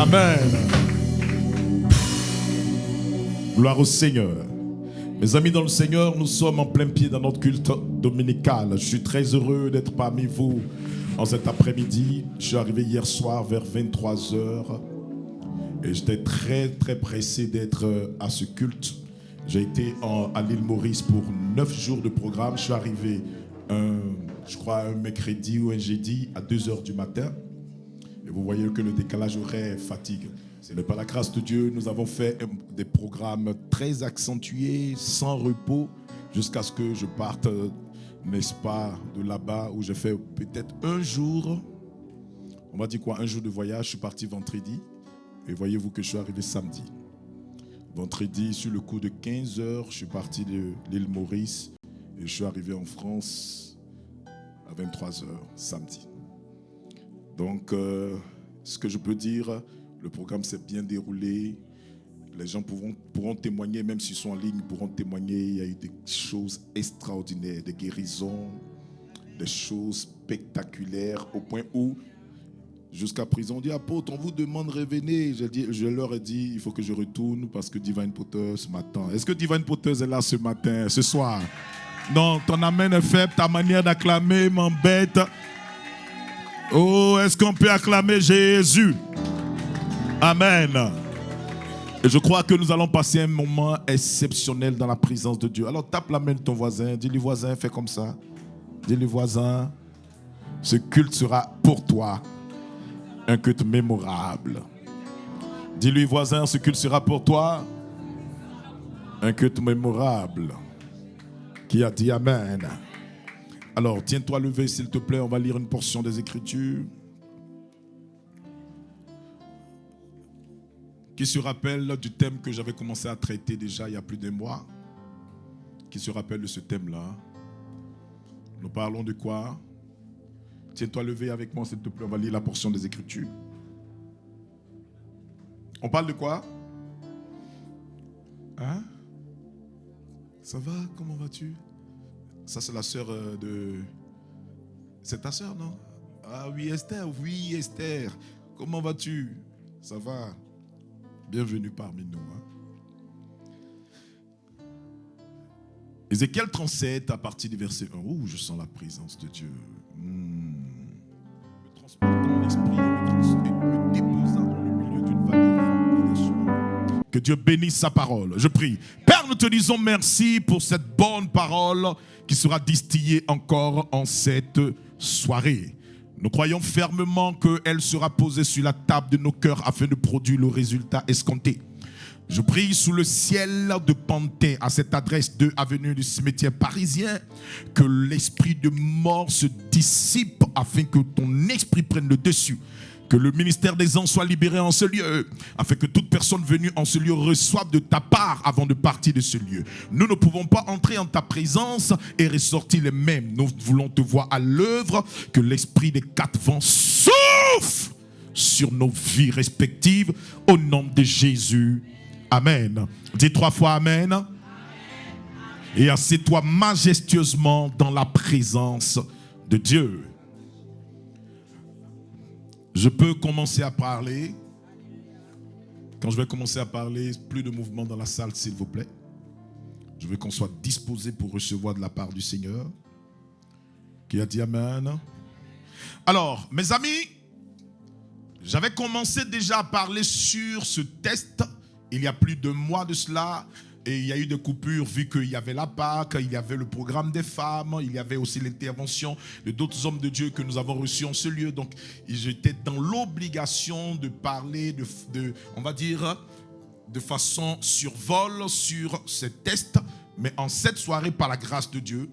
Amen. Gloire au Seigneur. Mes amis dans le Seigneur, nous sommes en plein pied dans notre culte dominical. Je suis très heureux d'être parmi vous en cet après-midi. Je suis arrivé hier soir vers 23h et j'étais très pressé d'être à ce culte. J'ai été à l'île Maurice pour 9 jours de programme. Je suis arrivé je crois un mercredi ou un jeudi à 2h du matin. Et vous voyez que le décalage horaire fatigue. C'est par la grâce de Dieu, nous avons fait des programmes très accentués, sans repos, jusqu'à ce que je parte, n'est-ce pas, de là-bas, où j'ai fait peut-être un jour, on va dire quoi, un jour de voyage. Je suis parti vendredi, et voyez-vous que je suis arrivé samedi. Vendredi, sur le coup de 15h, je suis parti de l'île Maurice, et je suis arrivé en France à 23h, samedi. Donc, ce que je peux dire, le programme s'est bien déroulé. Les gens pourront témoigner, même s'ils sont en ligne, pourront témoigner. Il y a eu des choses extraordinaires, des guérisons, des choses spectaculaires, au point où, jusqu'à présent, on dit, apôtre, on vous demande de revenir. Je leur ai dit, il faut que je retourne parce que Divine Potteuse m'attend. Est-ce que Divine Potteuse est là ce matin, ce soir? Non, ton amen est faible, ta manière d'acclamer m'embête. Oh, est-ce qu'on peut acclamer Jésus? Amen. Et je crois que nous allons passer un moment exceptionnel dans la présence de Dieu. Alors tape la main de ton voisin, dis-lui voisin, fais comme ça. Dis-lui voisin, ce culte sera pour toi un culte mémorable. Dis-lui voisin, ce culte sera pour toi un culte mémorable. Qui a dit amen? Alors, tiens-toi levé, s'il te plaît. On va lire une portion des Écritures. Qui se rappelle du thème que j'avais commencé à traiter déjà il y a plus d'un mois? Qui se rappelle de ce thème-là? Nous parlons de quoi? Tiens-toi levé avec moi, s'il te plaît. On va lire la portion des Écritures. On parle de quoi? Hein? Ça va? Comment vas-tu? Ça, c'est la sœur de... C'est ta sœur, non? Ah oui, Esther. Oui, Esther. Comment vas-tu? Ça va? Bienvenue parmi nous. Ézéchiel 37, à partir du verset 1. Oh, je sens la présence de Dieu. Me transportant dans l'esprit et me déposant dans le milieu d'une vallée remplie de soins. Que Dieu bénisse sa parole. Je prie. Père, nous te disons merci pour cette bonne parole qui sera distillée encore en cette soirée. Nous croyons fermement qu'elle sera posée sur la table de nos cœurs afin de produire le résultat escompté. Je prie sous le ciel de Pantin, à cette adresse 2 avenue du cimetière parisien, que l'esprit de mort se dissipe afin que ton esprit prenne le dessus. Que le ministère des anges soit libéré en ce lieu, afin que toute personne venue en ce lieu reçoive de ta part avant de partir de ce lieu. Nous ne pouvons pas entrer en ta présence et ressortir les mêmes. Nous voulons te voir à l'œuvre, que l'esprit des 4 vents souffle sur nos vies respectives, au nom de Jésus. Amen. Dis 3 fois Amen. Amen. Et assieds-toi majestueusement dans la présence de Dieu. Je peux commencer à parler. Quand je vais commencer à parler, plus de mouvement dans la salle, s'il vous plaît. Je veux qu'on soit disposé pour recevoir de la part du Seigneur. Qui a dit Amen. Alors, mes amis, j'avais commencé déjà à parler sur ce test il y a plus de mois de cela. Et il y a eu des coupures vu qu'il y avait la Pâque, il y avait le programme des femmes, il y avait aussi l'intervention de d'autres hommes de Dieu que nous avons reçus en ce lieu. Donc j'étais dans l'obligation de parler on va dire, de façon survol sur ces tests. Mais en cette soirée, par la grâce de Dieu,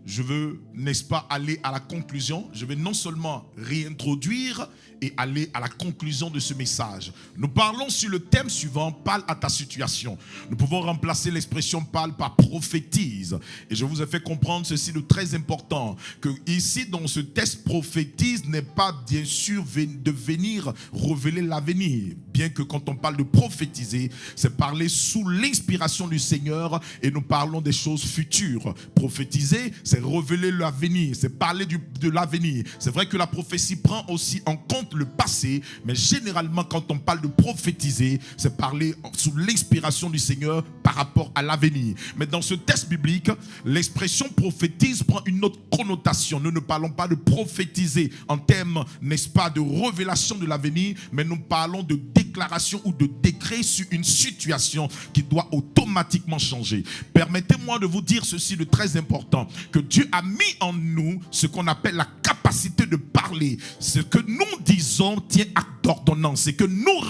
je veux, n'est-ce pas, aller à la conclusion. Je vais non seulement réintroduire et aller à la conclusion de ce message. Nous parlons sur le thème suivant, parle à ta situation. Nous pouvons remplacer l'expression parle par prophétise. Et je vous ai fait comprendre ceci de très important, que ici dans ce texte prophétise n'est pas bien sûr de venir révéler l'avenir. Bien bien que quand on parle de prophétiser, c'est parler sous l'inspiration du Seigneur et nous parlons des choses futures. Prophétiser, c'est révéler l'avenir, c'est parler de l'avenir. C'est vrai que la prophétie prend aussi en compte le passé, mais généralement quand on parle de prophétiser, c'est parler sous l'inspiration du Seigneur par rapport à l'avenir. Mais dans ce texte biblique, l'expression prophétise prend une autre connotation. Nous ne parlons pas de prophétiser en termes, n'est-ce pas, de révélation de l'avenir, mais nous parlons de déclaration ou de décret sur une situation qui doit automatiquement changer. Permettez-moi de vous dire ceci de très important, que Dieu a mis en nous ce qu'on appelle la capacité de parler. Ce que nous disons tient acte d'ordonnance. Ce que nous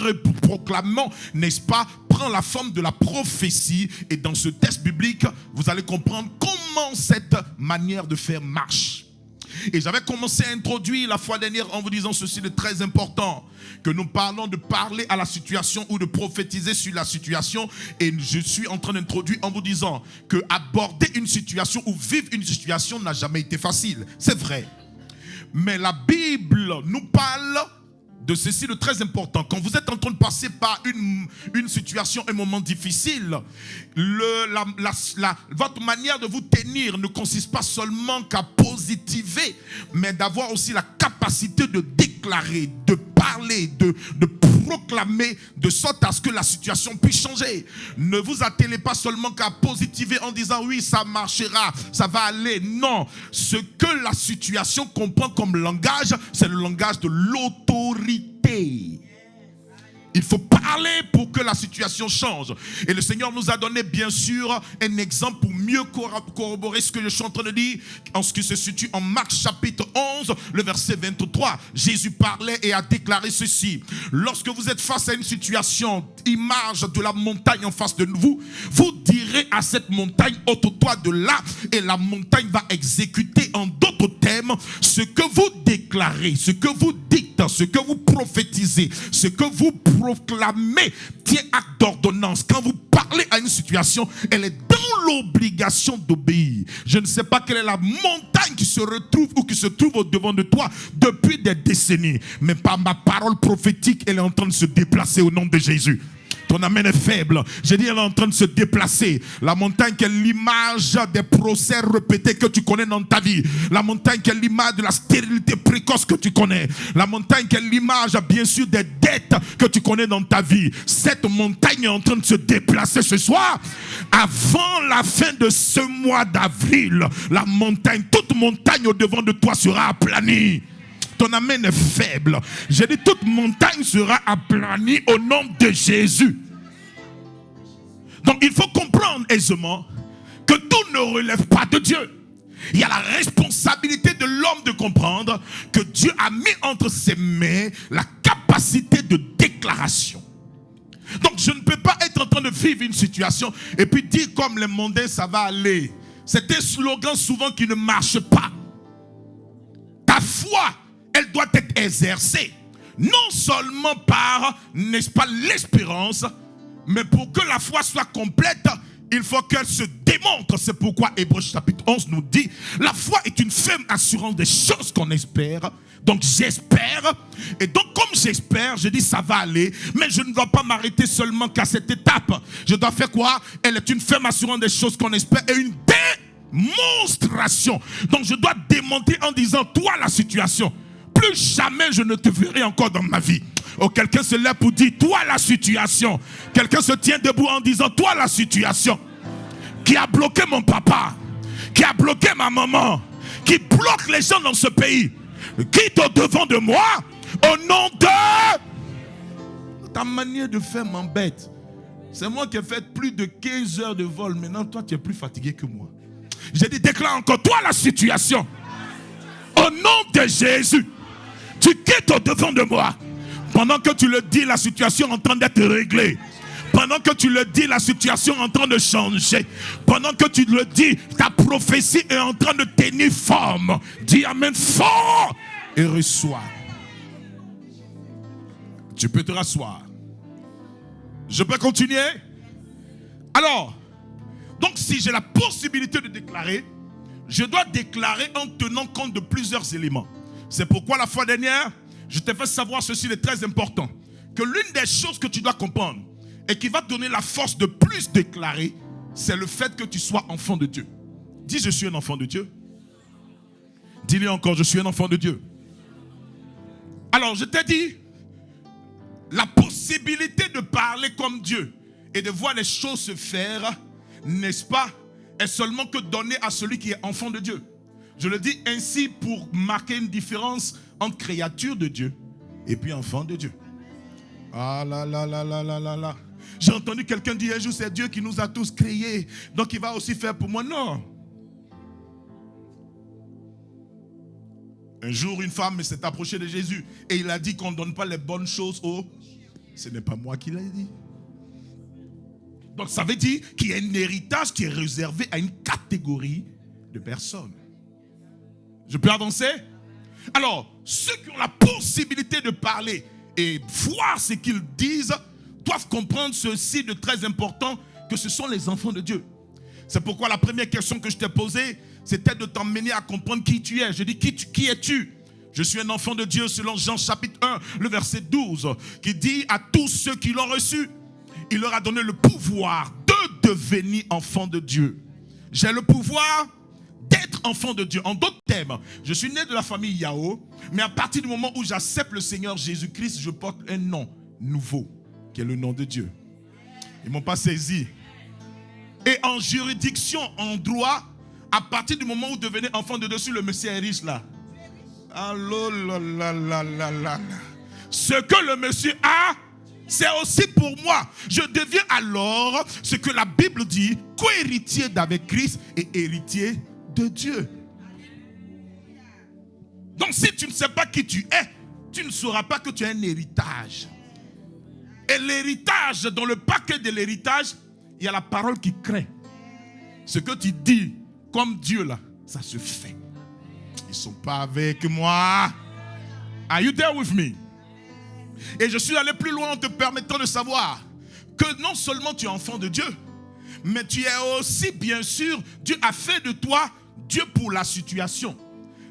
proclamons, n'est-ce pas, prend la forme de la prophétie. Et dans ce texte biblique, vous allez comprendre comment cette manière de faire marche. Et j'avais commencé à introduire la fois dernière en vous disant ceci de très important, que nous parlons de parler à la situation ou de prophétiser sur la situation. Et je suis en train d'introduire en vous disant que aborder une situation ou vivre une situation n'a jamais été facile. C'est vrai. Mais la Bible nous parle de ceci de très important. Quand vous êtes en train de passer par une situation, un moment difficile, votre manière de vous tenir ne consiste pas seulement qu'à positiver, mais d'avoir aussi la capacité de déclarer, de parler, de proclamer, de sorte à ce que la situation puisse changer. Ne vous attelez pas seulement qu'à positiver en disant oui, ça marchera, ça va aller. Non, ce que la situation comprend comme langage, c'est le langage de l'autorité. Il faut parler pour que la situation change. Et le Seigneur nous a donné bien sûr un exemple pour mieux corroborer ce que je suis en train de dire, en ce qui se situe en Marc chapitre 11, le verset 23. Jésus parlait et a déclaré ceci: lorsque vous êtes face à une situation, image de la montagne en face de vous, vous direz à cette montagne, ôte-toi de là, et la montagne va exécuter, en d'autres termes, ce que vous déclarez, ce que vous dites, ce que vous prophétisez, ce que vous proclamez tient acte d'ordonnance. Quand vous parlez à une situation, elle est dans l'obligation d'obéir. Je ne sais pas quelle est la montagne qui se retrouve ou qui se trouve au devant de toi depuis des décennies, mais par ma parole prophétique, elle est en train de se déplacer au nom de Jésus. Ton amen est faible. J'ai dit, elle est en train de se déplacer. La montagne qui est l'image des procès répétés que tu connais dans ta vie. La montagne qui est l'image de la stérilité précoce que tu connais. La montagne qui est l'image, bien sûr, des dettes que tu connais dans ta vie. Cette montagne est en train de se déplacer ce soir. Avant la fin de ce mois d'avril, la montagne, toute montagne au devant de toi sera aplanie. Ton amen est faible. J'ai dit, toute montagne sera aplanie au nom de Jésus. Donc il faut comprendre aisément que tout ne relève pas de Dieu. Il y a la responsabilité de l'homme de comprendre que Dieu a mis entre ses mains la capacité de déclaration. Donc je ne peux pas être en train de vivre une situation et puis dire comme les mondains ça va aller. C'est un slogan souvent qui ne marche pas. Ta foi, elle doit être exercée, non seulement par, n'est-ce pas, l'espérance, mais pour que la foi soit complète, il faut qu'elle se démontre. C'est pourquoi Hébreux chapitre 11 nous dit, la foi est une ferme assurance des choses qu'on espère. Donc j'espère, et donc comme j'espère, je dis ça va aller, mais je ne dois pas m'arrêter seulement qu'à cette étape. Je dois faire quoi? Elle est une ferme assurance des choses qu'on espère et une démonstration. Donc je dois démontrer en disant, toi la situation, plus jamais je ne te verrai encore dans ma vie. Oh, quelqu'un se lève pour dire, toi la situation. Quelqu'un se tient debout en disant, toi la situation qui a bloqué mon papa, qui a bloqué ma maman, qui bloque les gens dans ce pays, quitte au devant de moi, au nom de... Ta manière de faire m'embête. C'est moi qui ai fait plus de 15 heures de vol. Maintenant, toi, tu es plus fatigué que moi. J'ai dit, déclare encore, toi la situation. Au nom de Jésus, tu quittes au devant de moi. Pendant que tu le dis, la situation est en train d'être réglée. Pendant que tu le dis, la situation est en train de changer. Pendant que tu le dis, ta prophétie est en train de tenir forme. Dis amen fort et reçois. Tu peux te rasseoir. Je peux continuer? Alors, donc si j'ai la possibilité de déclarer, je dois déclarer en tenant compte de plusieurs éléments. C'est pourquoi la fois dernière, je t'ai fait savoir ceci de très important. que l'une des choses que tu dois comprendre et qui va te donner la force de plus déclarer, c'est le fait que tu sois enfant de Dieu. Dis, je suis un enfant de Dieu. Dis-le encore, je suis un enfant de Dieu. Alors, je t'ai dit, la possibilité de parler comme Dieu et de voir les choses se faire, n'est-ce pas, est seulement que donnée à celui qui est enfant de Dieu. Je le dis ainsi pour marquer une différence entre créature de Dieu et puis enfant de Dieu. Ah là là là là là là là. J'ai entendu quelqu'un dire un jour, c'est Dieu qui nous a tous créés, donc il va aussi faire pour moi. Non. Un jour, une femme s'est approchée de Jésus et il a dit qu'on ne donne pas les bonnes choses aux... Ce n'est pas moi qui l'ai dit. Donc ça veut dire qu'il y a un héritage qui est réservé à une catégorie de personnes. Je peux avancer? Alors, ceux qui ont la possibilité de parler et voir ce qu'ils disent doivent comprendre ceci de très important, que ce sont les enfants de Dieu. C'est pourquoi la première question que je t'ai posée, c'était de t'emmener à comprendre qui tu es. Je dis, qui es-tu? Je suis un enfant de Dieu selon Jean chapitre 1, le verset 12, qui dit à tous ceux qui l'ont reçu, il leur a donné le pouvoir de devenir enfants de Dieu. J'ai le pouvoir d'être enfant de Dieu. En d'autres termes, je suis né de la famille Yao, mais à partir du moment où j'accepte le Seigneur Jésus-Christ, je porte un nom nouveau, qui est le nom de Dieu. Ils ne m'ont pas saisi. Et en juridiction, en droit, à partir du moment où vous devenez enfant de Dieu, le monsieur est riche là. Allô, là, là, là, là, là. Ce que le monsieur a, c'est aussi pour moi. Je deviens alors ce que la Bible dit, co-héritier d'avec Christ et héritier de Dieu. Donc si tu ne sais pas qui tu es, tu ne sauras pas que tu as un héritage. Et l'héritage, dans le paquet de l'héritage, il y a la parole qui crée. Ce que tu dis comme Dieu là, ça se fait. Ils ne sont pas avec moi. Are you there with me? Et je suis allé plus loin en te permettant de savoir que non seulement tu es enfant de Dieu, mais tu es aussi, bien sûr, Dieu a fait de toi Dieu pour la situation.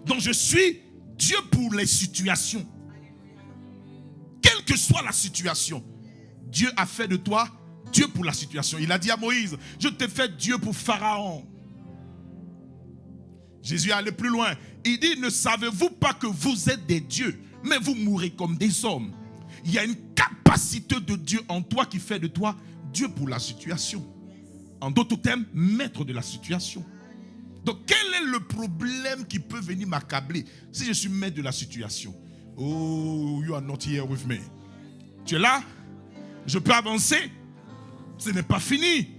Donc je suis Dieu pour les situations. Quelle que soit la situation, Dieu a fait de toi Dieu pour la situation. Il a dit à Moïse, je t'ai fait Dieu pour Pharaon. Jésus est allé plus loin. Il dit, ne savez-vous pas que vous êtes des dieux, mais vous mourrez comme des hommes. Il y a une capacité de Dieu en toi qui fait de toi Dieu pour la situation. En d'autres termes, maître de la situation. Donc, quel est le problème qui peut venir m'accabler si je suis maître de la situation? Oh, you are not here with me. Tu es là? Je peux avancer? Ce n'est pas fini.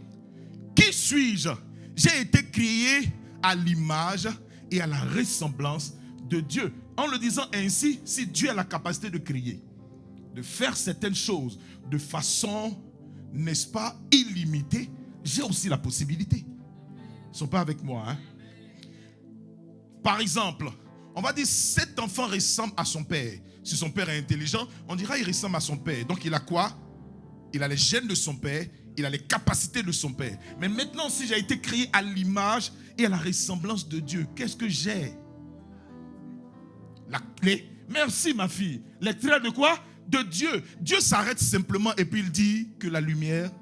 Qui suis-je? J'ai été créé à l'image et à la ressemblance de Dieu. En le disant ainsi, si Dieu a la capacité de créer, de faire certaines choses de façon, n'est-ce pas, illimitée, j'ai aussi la possibilité. Ils ne sont pas avec moi, hein? Par exemple, on va dire cet enfant ressemble à son père. Si son père est intelligent, on dira il ressemble à son père. Donc il a quoi? Il a les gènes de son père, il a les capacités de son père. Mais maintenant, si j'ai été créé à l'image et à la ressemblance de Dieu, qu'est-ce que j'ai? La clé. Merci ma fille. Les traits de quoi? De Dieu. Dieu s'arrête simplement et puis il dit que la lumière,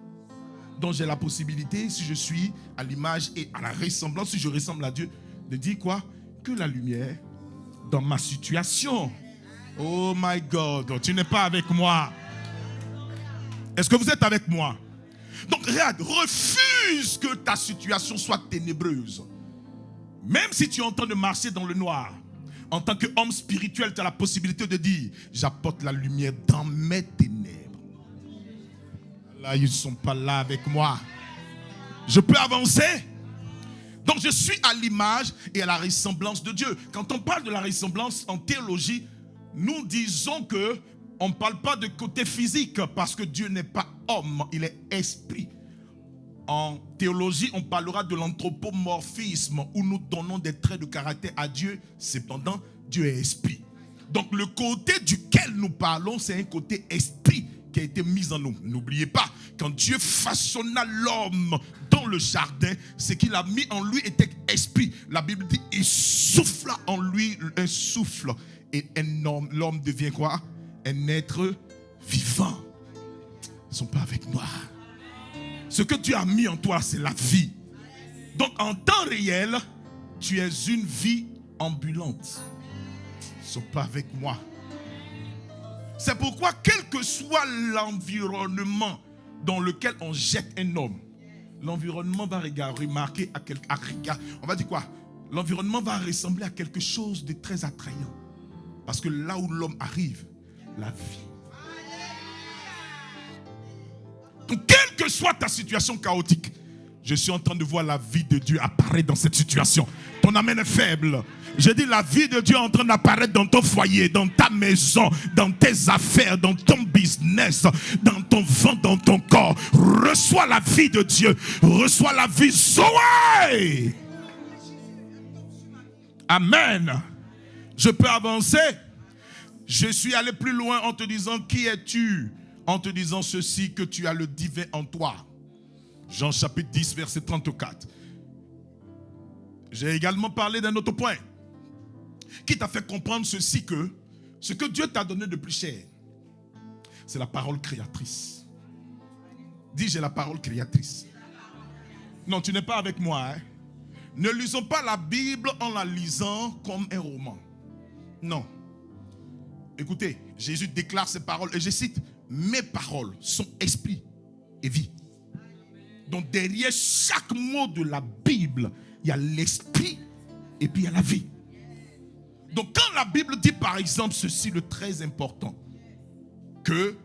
dont j'ai la possibilité, si je suis à l'image et à la ressemblance, si je ressemble à Dieu, de dire quoi? Que la lumière dans ma situation. Oh my God, tu n'es pas avec moi. Est-ce que vous êtes avec moi? Donc regarde, refuse que ta situation soit ténébreuse. Même si tu es en train de marcher dans le noir, en tant qu'homme spirituel, tu as la possibilité de dire, j'apporte la lumière dans mes ténèbres. Là, ils ne sont pas là avec moi. Je peux avancer? Donc je suis à l'image et à la ressemblance de Dieu. Quand on parle de la ressemblance en théologie, nous disons que on ne parle pas de côté physique parce que Dieu n'est pas homme, il est esprit. En théologie, on parlera de l'anthropomorphisme où nous donnons des traits de caractère à Dieu. Cependant, Dieu est esprit. Donc le côté duquel nous parlons, c'est un côté esprit qui a été mis en nous. N'oubliez pas, quand Dieu façonna l'homme dans le jardin, ce qu'il a mis en lui était esprit. La Bible dit, il souffla en lui un souffle. Et l'homme devient quoi? Un être vivants. Ils ne sont pas avec moi. Ce que Dieu a mis en toi, c'est la vie. Donc en temps réel, tu es une vie ambulante. Ils ne sont pas avec moi. C'est pourquoi, quel que soit l'environnement dans lequel on jette un homme, l'environnement va remarquer on va dire quoi? L'environnement va ressembler à quelque chose de très attrayant. Parce que là où l'homme arrive, la vie. Donc, quelle que soit ta situation chaotique, je suis en train de voir la vie de Dieu apparaître dans cette situation. Ton amen est faible. Je dis la vie de Dieu est en train d'apparaître dans ton foyer, dans ta maison, dans tes affaires, dans ton business, dans ton ventre, dans ton corps. Reçois la vie de Dieu. Reçois la vie Zoé. Amen. Je peux avancer. Je suis allé plus loin en te disant qui es-tu? En te disant ceci, que tu as le divin en toi. Jean chapitre 10 verset 34. J'ai également parlé d'un autre point qui t'a fait comprendre ceci, que ce que Dieu t'a donné de plus cher, c'est la parole créatrice. Dis, j'ai la parole créatrice. Non, tu n'es pas avec moi. Ne lisons pas la Bible en la lisant comme un roman. Non. Écoutez, Jésus déclare ces paroles et je cite: mes paroles sont esprit et vie. Donc derrière chaque mot de la Bible, il y a l'esprit et puis il y a la vie. Donc quand la Bible dit par exemple ceci, le très important, que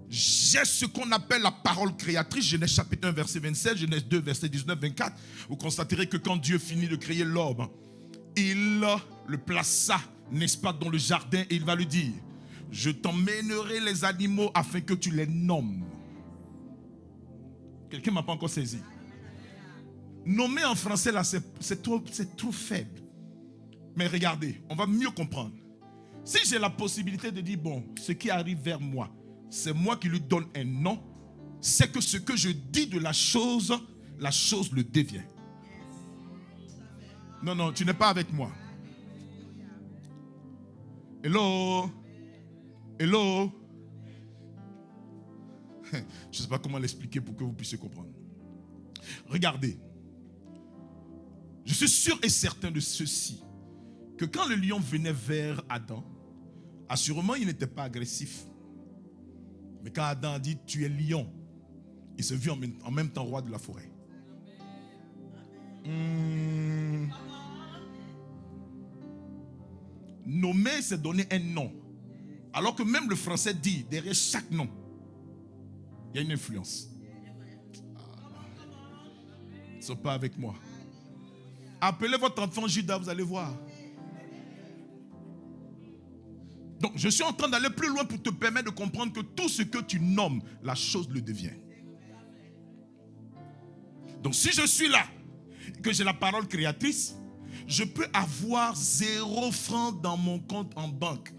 j'ai ce qu'on appelle la parole créatrice, Genèse chapitre 1 verset 27, Genèse 2 verset 19, 24, vous constaterez que quand Dieu finit de créer l'homme, il le plaça, n'est-ce pas, dans le jardin, et il va lui dire: je t'emmènerai les animaux afin que tu les nommes. Quelqu'un ne m'a pas encore saisi. Nommer en français là, c'est trop faible. Mais regardez, on va mieux comprendre. Si j'ai la possibilité de dire, bon, ce qui arrive vers moi, c'est moi qui lui donne un nom, c'est que ce que je dis de la chose le devient. Non, non, tu n'es pas avec moi. Hello? Hello? Je ne sais pas comment l'expliquer pour que vous puissiez comprendre. Regardez. Je suis sûr et certain de ceci, que quand le lion venait vers Adam, assurément il n'était pas agressif. Mais quand Adam a dit tu es lion, il se vit en même temps roi de la forêt. Nommer, c'est donner un nom. Alors que même le français dit, derrière chaque nom, il y a une influence. Ils ne sont pas avec moi. Appelez votre enfant Judas, vous allez voir. Donc, je suis en train d'aller plus loin pour te permettre de comprendre que tout ce que tu nommes, la chose le devient. Donc, si je suis là, que j'ai la parole créatrice, je peux avoir 0 francs dans mon compte en banque.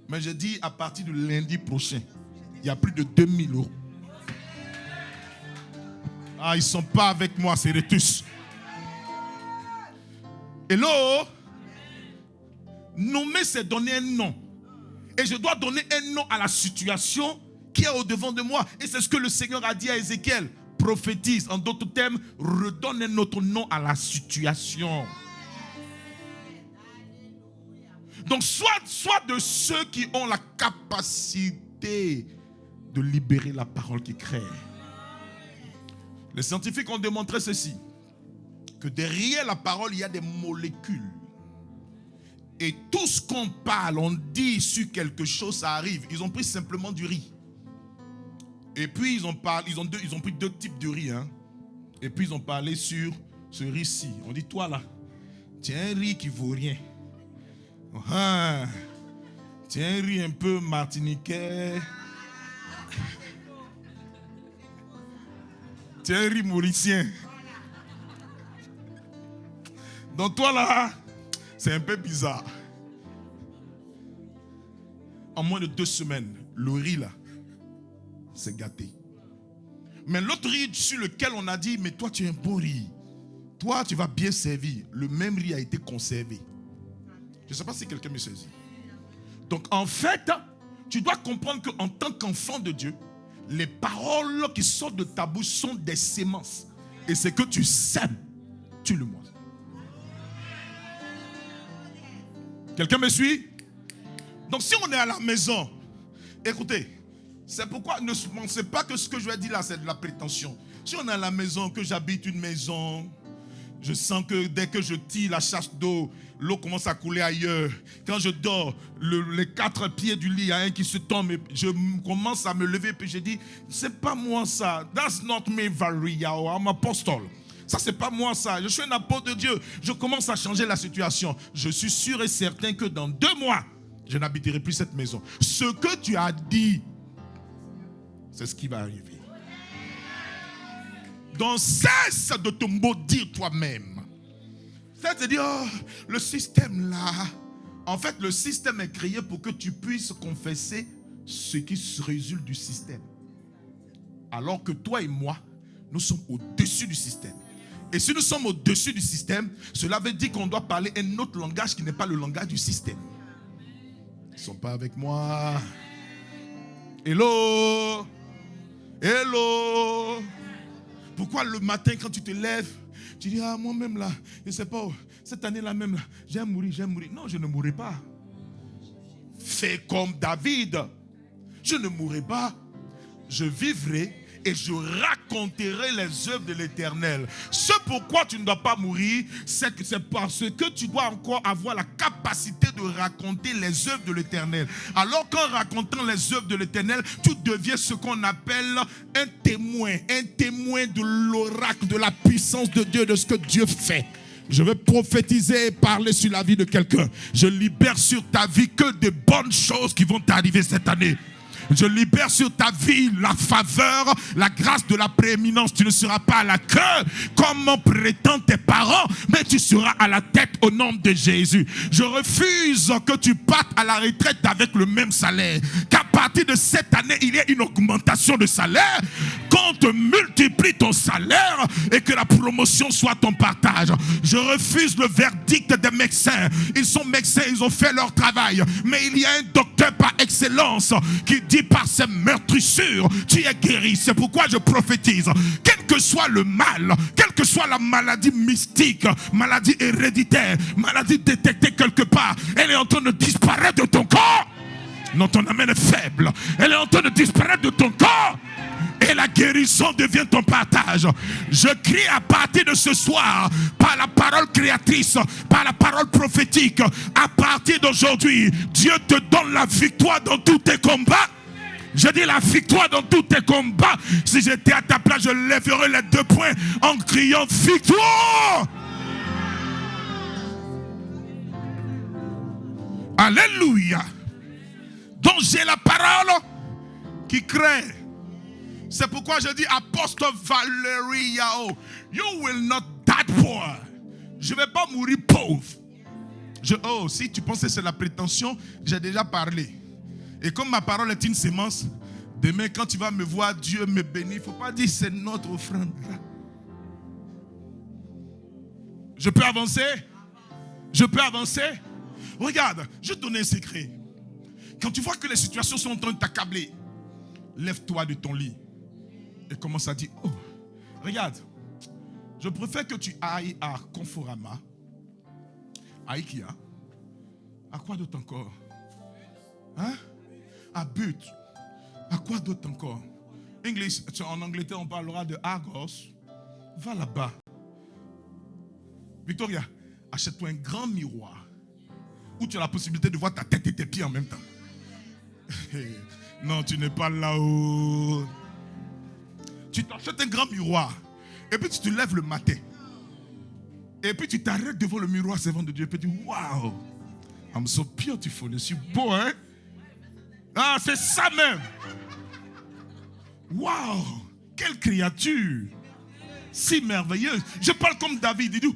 Mais je dis, à partir de lundi prochain, il y a plus de 2000 euros. Ah, ils ne sont pas avec moi, c'est Rétus. Hello? Nommer, c'est donner un nom. Et je dois donner un nom à la situation qui est au-devant de moi. Et c'est ce que le Seigneur a dit à Ézéchiel. Prophétise, en d'autres termes, redonne un autre nom à la situation. Donc, soit de ceux qui ont la capacité de libérer la parole qui crée. Les scientifiques ont démontré ceci, que derrière la parole, il y a des molécules. Et tout ce qu'on parle, on dit sur quelque chose, ça arrive. Ils ont pris simplement du riz. Et puis, ils ont pris 2 types de riz. Et puis, ils ont parlé sur ce riz-ci. On dit, toi là, tu as un riz qui vaut rien. Tu as un riz un peu martiniquais. Tu as un riz mauricien. Donc toi là, c'est un peu bizarre. En moins de 2 semaines, le riz là, c'est gâté. Mais l'autre riz sur lequel on a dit, mais toi tu es un bon riz. Toi tu vas bien servir. Le même riz a été conservé. Je ne sais pas si quelqu'un me saisit. Donc en fait, tu dois comprendre qu'en tant qu'enfant de Dieu, les paroles qui sortent de ta bouche sont des semences. Et c'est que tu sèmes, tu le moissonnes. Quelqu'un me suit? Donc si on est à la maison, écoutez, c'est pourquoi ne pensez pas que ce que je vais dire là, c'est de la prétention. Si on est à la maison, que j'habite une maison, je sens que dès que je tire la chasse d'eau, l'eau commence à couler ailleurs. Quand je dors, les 4 pieds du lit, il y a un qui se tombe. Et je commence à me lever. Puis je dis, c'est pas moi ça. That's not me, Varia. I'm apostle. Ça, c'est pas moi ça. Je suis un apôtre de Dieu. Je commence à changer la situation. Je suis sûr et certain que dans 2 mois, je n'habiterai plus cette maison. Ce que tu as dit, c'est ce qui va arriver. Donc cesse de te maudire toi-même. C'est-à-dire, oh, le système là. En fait, le système est créé pour que tu puisses confesser ce qui résulte du système. Alors que toi et moi, nous sommes au-dessus du système. Et si nous sommes au-dessus du système, cela veut dire qu'on doit parler un autre langage qui n'est pas le langage du système. Ils ne sont pas avec moi. Hello. Hello. Pourquoi le matin quand tu te lèves, tu dis, ah moi-même là, je ne sais pas, cette année-là même, là, j'aime mourir. Non, je ne mourrai pas. Fais comme David. Je ne mourrai pas. Je vivrai et je raconterai les œuvres de l'Éternel. Ce pourquoi tu ne dois pas mourir, c'est parce que tu dois encore avoir la capacité de raconter les œuvres de l'Éternel. Alors qu'en racontant les œuvres de l'Éternel, tu deviens ce qu'on appelle un témoin de l'oracle, de la puissance de Dieu, de ce que Dieu fait. Je vais prophétiser et parler sur la vie de quelqu'un. Je libère sur ta vie que de bonnes choses qui vont t'arriver cette année. Je libère sur ta vie la faveur, la grâce de la prééminence. Tu ne seras pas à la queue comme prétendent tes parents, mais tu seras à la tête au nom de Jésus. Je refuse que tu partes à la retraite avec le même salaire. Qu'à partir de cette année, il y ait une augmentation de salaire, qu'on te multiplie ton salaire et que la promotion soit ton partage. Je refuse le verdict des médecins. Ils sont médecins, ils ont fait leur travail, mais il y a un docteur par excellence qui dit par ses meurtrissures, tu es guéri. C'est pourquoi je prophétise, quel que soit le mal, quelle que soit la maladie mystique, maladie héréditaire, maladie détectée quelque part, elle est en train de disparaître de ton corps. Non, ton âme est faible. Elle est en train de disparaître de ton corps. Et la guérison devient ton partage. Je crie à partir de ce soir, par la parole créatrice, par la parole prophétique, à partir d'aujourd'hui, Dieu te donne la victoire dans tous tes combats. Je dis la victoire dans tous tes combats. Si j'étais à ta place, je lèverais les 2 poings en criant victoire. Alléluia. Donc j'ai la parole qui crée. C'est pourquoi je dis, Apostle Valeria, you will not die poor. Je ne vais pas mourir pauvre. Si tu penses que c'est la prétention, j'ai déjà parlé. Et comme ma parole est une sémence, demain quand tu vas me voir, Dieu me bénit. Il ne faut pas dire c'est notre offrande. Je peux avancer? Je peux avancer? Regarde, je te donne un secret. Quand tu vois que les situations sont en train de t'accabler, lève-toi de ton lit et commence à dire, oh, regarde, je préfère que tu ailles à Conforama, à Ikea, à quoi d'autre encore? Hein? À But, à quoi d'autre encore? En Angleterre, on parlera de Argos. Va là-bas. Victoria, achète-toi un grand miroir où tu as la possibilité de voir ta tête et tes pieds en même temps. Non, tu n'es pas là-haut. Tu t'achètes un grand miroir et puis tu te lèves le matin. Et puis tu t'arrêtes devant le miroir servant de Dieu et puis tu dis, wow, I'm so beautiful. Je suis beau, hein? Ah, c'est ça même. Wow, quelle créature si merveilleuse. Je parle comme David. Il dit,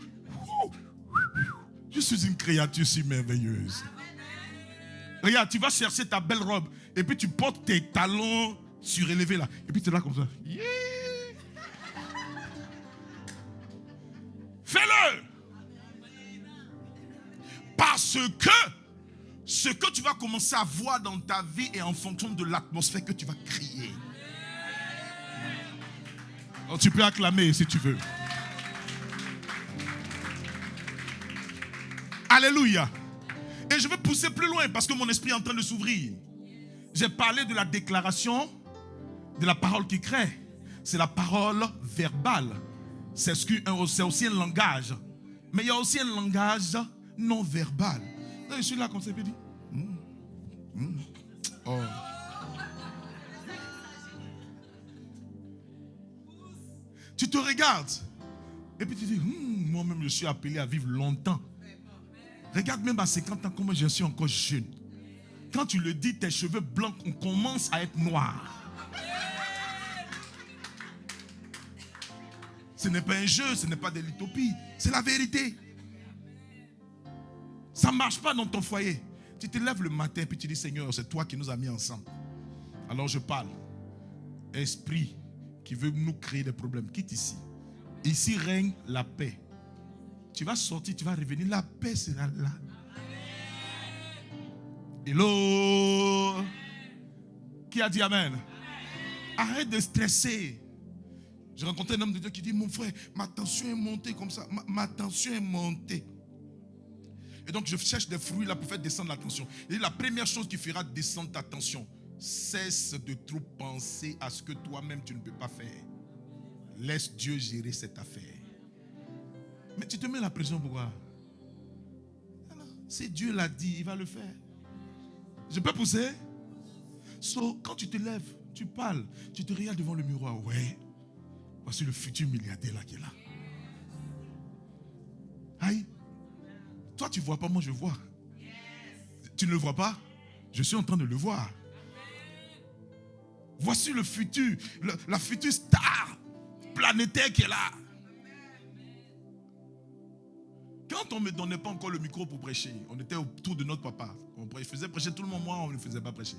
je suis une créature si merveilleuse. Regarde, tu vas chercher ta belle robe et puis tu portes tes talons surélevés là. Et puis tu es là comme ça. Yeah. Fais-le. Parce que Ce que tu vas commencer à voir dans ta vie est en fonction de l'atmosphère que tu vas créer. Alors, tu peux acclamer si tu veux. Alléluia. Et je vais pousser plus loin parce que mon esprit est en train de s'ouvrir. J'ai parlé de la déclaration, de la parole qui crée. C'est la parole verbale. C'est aussi un langage. Mais il y a aussi un langage non verbal. Je suis là comme ça et puis je dis. Oh. Tu te regardes. Et puis tu dis, moi-même je suis appelé à vivre longtemps. Regarde même à 50 ans comment je suis encore jeune. Quand tu le dis, tes cheveux blancs commencent à être noirs. Ce n'est pas un jeu, ce n'est pas de l'utopie. C'est la vérité. Ça ne marche pas dans ton foyer. Tu te lèves le matin et puis tu dis, Seigneur, c'est toi qui nous as mis ensemble. Alors je parle. Esprit qui veut nous créer des problèmes, quitte ici. Ici règne la paix. Tu vas sortir, tu vas revenir, la paix sera là. Hello. Qui a dit amen? Arrête de stresser. J'ai rencontré un homme de Dieu qui dit, mon frère, ma tension est montée comme ça. Ma tension est montée. Et donc je cherche des fruits là pour faire descendre la tension. Et la première chose qui fera descendre ta tension, cesse de trop penser à ce que toi-même tu ne peux pas faire. Laisse Dieu gérer cette affaire. Mais tu te mets la pression pourquoi? Si Dieu l'a dit, il va le faire. Je peux pousser? Quand tu te lèves, tu parles, tu te regardes devant le miroir. Ouais, voici le futur milliardaire là qui est là. Aïe. Toi tu ne vois pas, moi je vois. Tu ne le vois pas? Je suis en train de le voir. Voici le futur, la future star planétaire qui est là. Quand on ne me donnait pas encore le micro pour prêcher, on était autour de notre papa. Il faisait prêcher tout le monde, moi on ne faisait pas prêcher.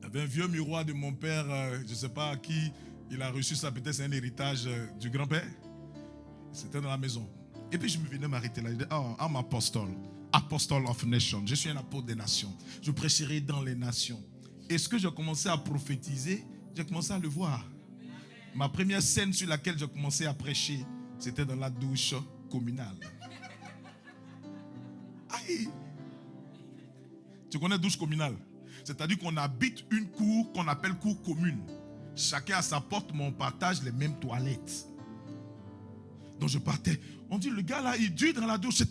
Il y avait un vieux miroir de mon père, je ne sais pas à qui il a reçu ça, peut-être c'est un héritage du grand-père. C'était dans la maison. Et puis je me venais m'arrêter là. Je disais, oh, I'm apostle of nations. Je suis un apôtre des nations. Je prêcherai dans les nations. Et ce que j'ai commencé à prophétiser, j'ai commencé à le voir. Ma première scène sur laquelle j'ai commencé à prêcher, c'était dans la douche communale. Aïe! Tu connais douche communale? C'est-à-dire qu'on habite une cour qu'on appelle cour commune. Chacun a sa porte, mais on partage les mêmes toilettes. Donc je partais. On dit, le gars là, il dure dans la douche.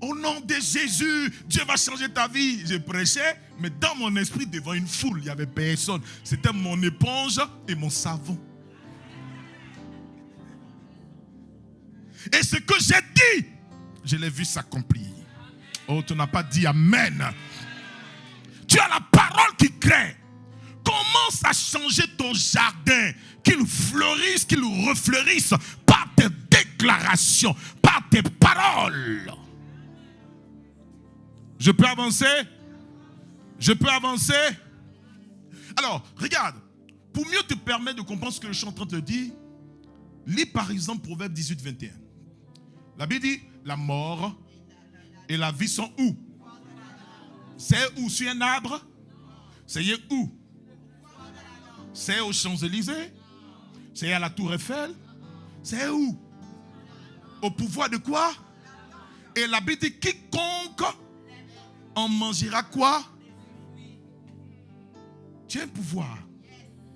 Au nom de Jésus, Dieu va changer ta vie. Je prêchais, mais dans mon esprit, devant une foule, il n'y avait personne. C'était mon éponge et mon savon. Et ce que j'ai dit, je l'ai vu s'accomplir. Oh, tu n'as pas dit amen. Tu as la parole qui crée. Commence à changer ton jardin. Qu'il fleurisse, qu'il refleurisse par tes déclarations, par tes paroles. Je peux avancer? Je peux avancer? Alors, regarde. Pour mieux te permettre de comprendre ce que je suis en train de te dire, lis par exemple Proverbe 18, 21. La Bible dit, la mort et la vie sont où? C'est où? Sur un arbre? C'est où? C'est aux Champs-Élysées? C'est à la Tour Eiffel? C'est où? Au pouvoir de quoi? Et la Bible dit, quiconque en mangera quoi? Tu as un pouvoir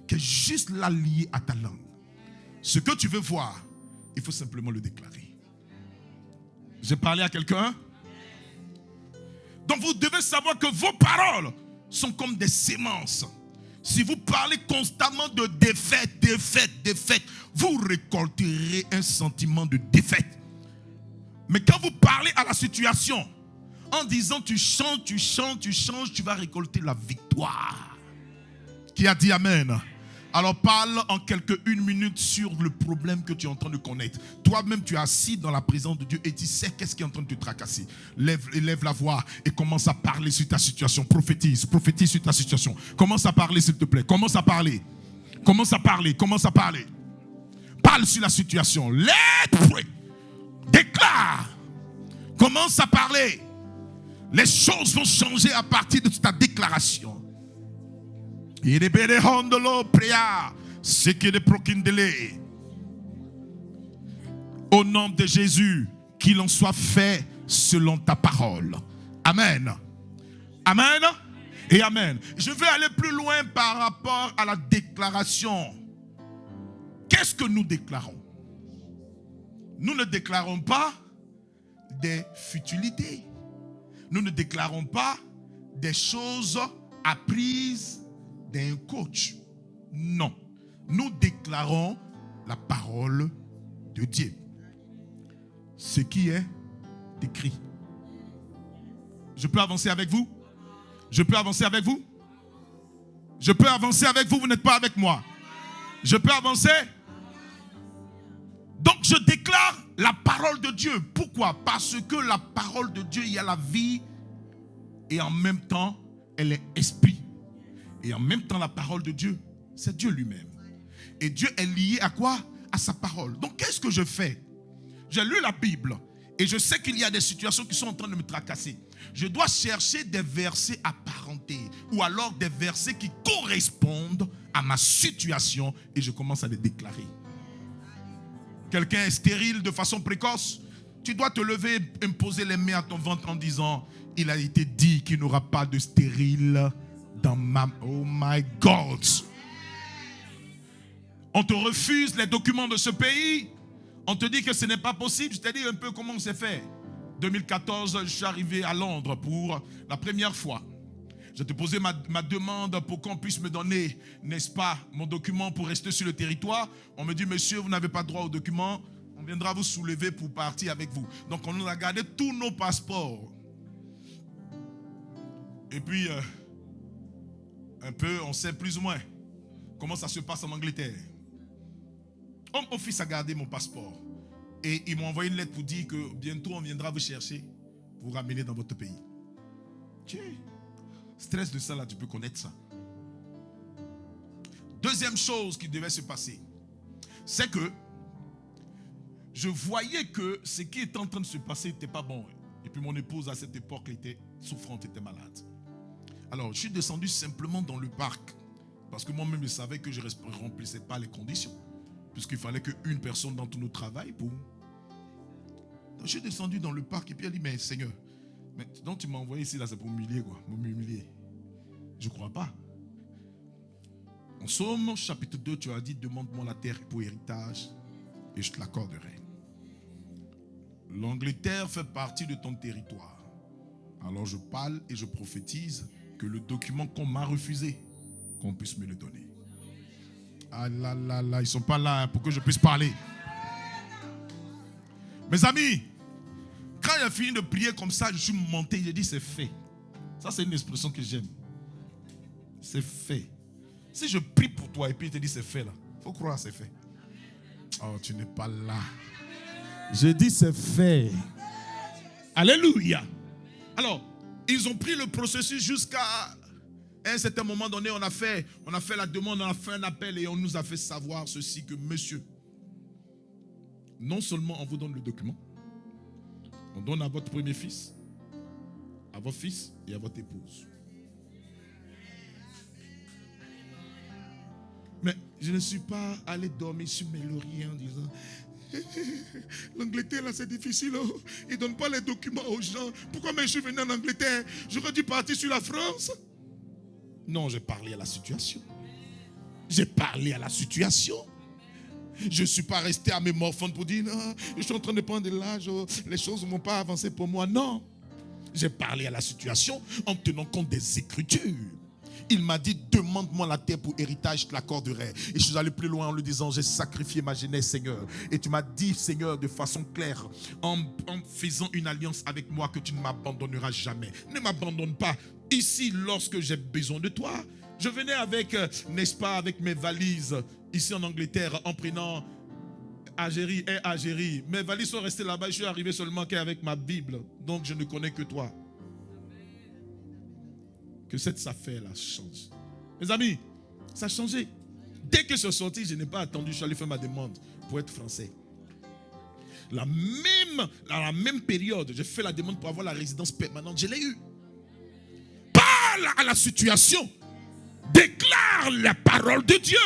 qui est juste là lié à ta langue. Ce que tu veux voir, il faut simplement le déclarer. J'ai parlé à quelqu'un? Donc vous devez savoir que vos paroles sont comme des semences. Si vous parlez constamment de défaite, vous récolterez un sentiment de défaite. Mais quand vous parlez à la situation, en disant tu chantes, tu vas récolter la victoire. Qui a dit amen? Alors parle en quelques une minute sur le problème que tu es en train de connaître. Toi-même tu es assis dans la présence de Dieu et tu sais qu'est-ce qui est en train de te tracasser. Lève la voix et commence à parler sur ta situation. Prophétise sur ta situation. Commence à parler s'il te plaît. Commence à parler. Parle sur la situation. Let's pray. Déclare. Commence à parler. Les choses vont changer à partir de ta déclaration. Au nom de Jésus, qu'il en soit fait selon ta parole. Amen. Amen. Et amen. Je vais aller plus loin par rapport à la déclaration. Qu'est-ce que nous déclarons? Nous ne déclarons pas des futilités. Nous ne déclarons pas des choses apprises d'un coach. Non. Nous déclarons la parole de Dieu. Ce qui est écrit. Je peux avancer avec vous? Je peux avancer avec vous? Je peux avancer avec vous, vous n'êtes pas avec moi. Je peux avancer? Donc je déclare la parole de Dieu. Pourquoi? Parce que la parole de Dieu, il y a la vie et en même temps, elle est esprit. Et en même temps, la parole de Dieu, c'est Dieu lui-même. Et Dieu est lié à quoi? À sa parole. Donc qu'est-ce que je fais? J'ai lu la Bible et je sais qu'il y a des situations qui sont en train de me tracasser. Je dois chercher des versets apparentés ou alors des versets qui correspondent à ma situation et je commence à les déclarer. Quelqu'un est stérile de façon précoce, tu dois te lever et imposer les mains à ton ventre en disant, il a été dit qu'il n'y aura pas de stérile dans ma... Oh my God! On te refuse les documents de ce pays. On te dit que ce n'est pas possible. Je t'ai dit un peu comment c'est fait. 2014, je suis arrivé à Londres pour la première fois. Je te posais ma demande pour qu'on puisse me donner, n'est-ce pas, mon document pour rester sur le territoire. On me dit, monsieur, vous n'avez pas droit au document. On viendra vous soulever pour partir avec vous. Donc on nous a gardé tous nos passeports. Et puis, un peu, on sait plus ou moins comment ça se passe en Angleterre. Homme office a gardé mon passeport. Et ils m'ont envoyé une lettre pour dire que bientôt on viendra vous chercher, vous ramener dans votre pays. Tiens, stress de ça là, tu peux connaître ça. Deuxième chose qui devait se passer, c'est que je voyais que ce qui était en train de se passer n'était pas bon. Et puis mon épouse à cette époque elle était souffrante, était malade. Alors je suis descendu simplement dans le parc parce que moi-même je savais que je ne remplissais pas les conditions. Puisqu'il fallait qu'une personne d'entre nous travaille pour... Donc, je suis descendu dans le parc et puis elle dit, mais Seigneur, mais donc tu m'as envoyé ici, là, c'est pour m'humilier, quoi. M'humilier. Je ne crois pas. En Psaume chapitre 2, tu as dit, demande-moi la terre pour héritage et je te l'accorderai. L'Angleterre fait partie de ton territoire. Alors je parle et je prophétise que le document qu'on m'a refusé, qu'on puisse me le donner. Ah là là là, ils ne sont pas là pour que je puisse parler. Mes amis, quand il a fini de prier comme ça, je suis monté, j'ai dit c'est fait. Ça c'est une expression que j'aime. C'est fait. Si je prie pour toi et puis il te dit c'est fait là, il faut croire c'est fait. Oh, tu n'es pas là. Je dis c'est fait. Alléluia. Alors, ils ont pris le processus jusqu'à... À un certain moment donné, on a fait la demande, on a fait un appel et on nous a fait savoir ceci, que monsieur, non seulement on vous donne le document, on donne à votre premier fils, à votre fils et à votre épouse. Mais je ne suis pas allé dormir sur mes lauriers en disant, l'Angleterre là c'est difficile, oh. Ils ne donnent pas les documents aux gens. Pourquoi même je suis venu en Angleterre? J'aurais dû partir sur la France. Non, j'ai parlé à la situation. J'ai parlé à la situation. Je ne suis pas resté à mes morphones pour dire non, je suis en train de prendre de l'âge, les choses ne vont pas avancer pour moi. Non. J'ai parlé à la situation en tenant compte des Écritures. Il m'a dit, demande-moi la terre pour héritage, je te l'accorderai. Et je suis allé plus loin en lui disant, j'ai sacrifié ma jeunesse, Seigneur. Et tu m'as dit, Seigneur, de façon claire, en faisant une alliance avec moi, que tu ne m'abandonneras jamais. Ne m'abandonne pas. Ici, lorsque j'ai besoin de toi, je venais avec, n'est-ce pas, avec mes valises, ici en Angleterre, en prenant Algérie et Algérie. Mes valises sont restées là-bas, je suis arrivé seulement qu'avec ma Bible. Donc je ne connais que toi. Que cette affaire-là change. Mes amis, ça a changé. Dès que je suis sorti, je n'ai pas attendu, je suis allé faire ma demande pour être français. À la même période, j'ai fait la demande pour avoir la résidence permanente, je l'ai eue. à la situation. Déclare la parole de Dieu.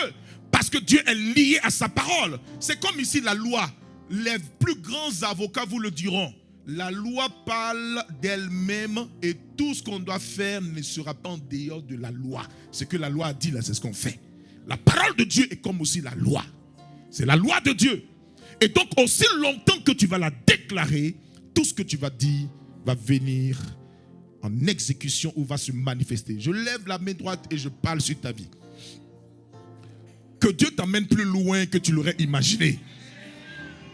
Parce que Dieu est lié à sa parole. C'est comme ici la loi. Les plus grands avocats vous le diront. La loi parle d'elle-même et tout ce qu'on doit faire ne sera pas en dehors de la loi. Ce que la loi a dit là, c'est ce qu'on fait. La parole de Dieu est comme aussi la loi. C'est la loi de Dieu. Et donc aussi longtemps que tu vas la déclarer, tout ce que tu vas dire va venir en exécution ou va se manifester. Je lève la main droite et je parle sur ta vie. Que Dieu t'amène plus loin que tu l'aurais imaginé.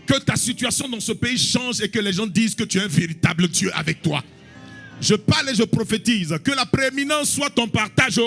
Que ta situation dans ce pays change et que les gens disent que tu es un véritable Dieu avec toi. Je parle et je prophétise. Que la prééminence soit ton partage.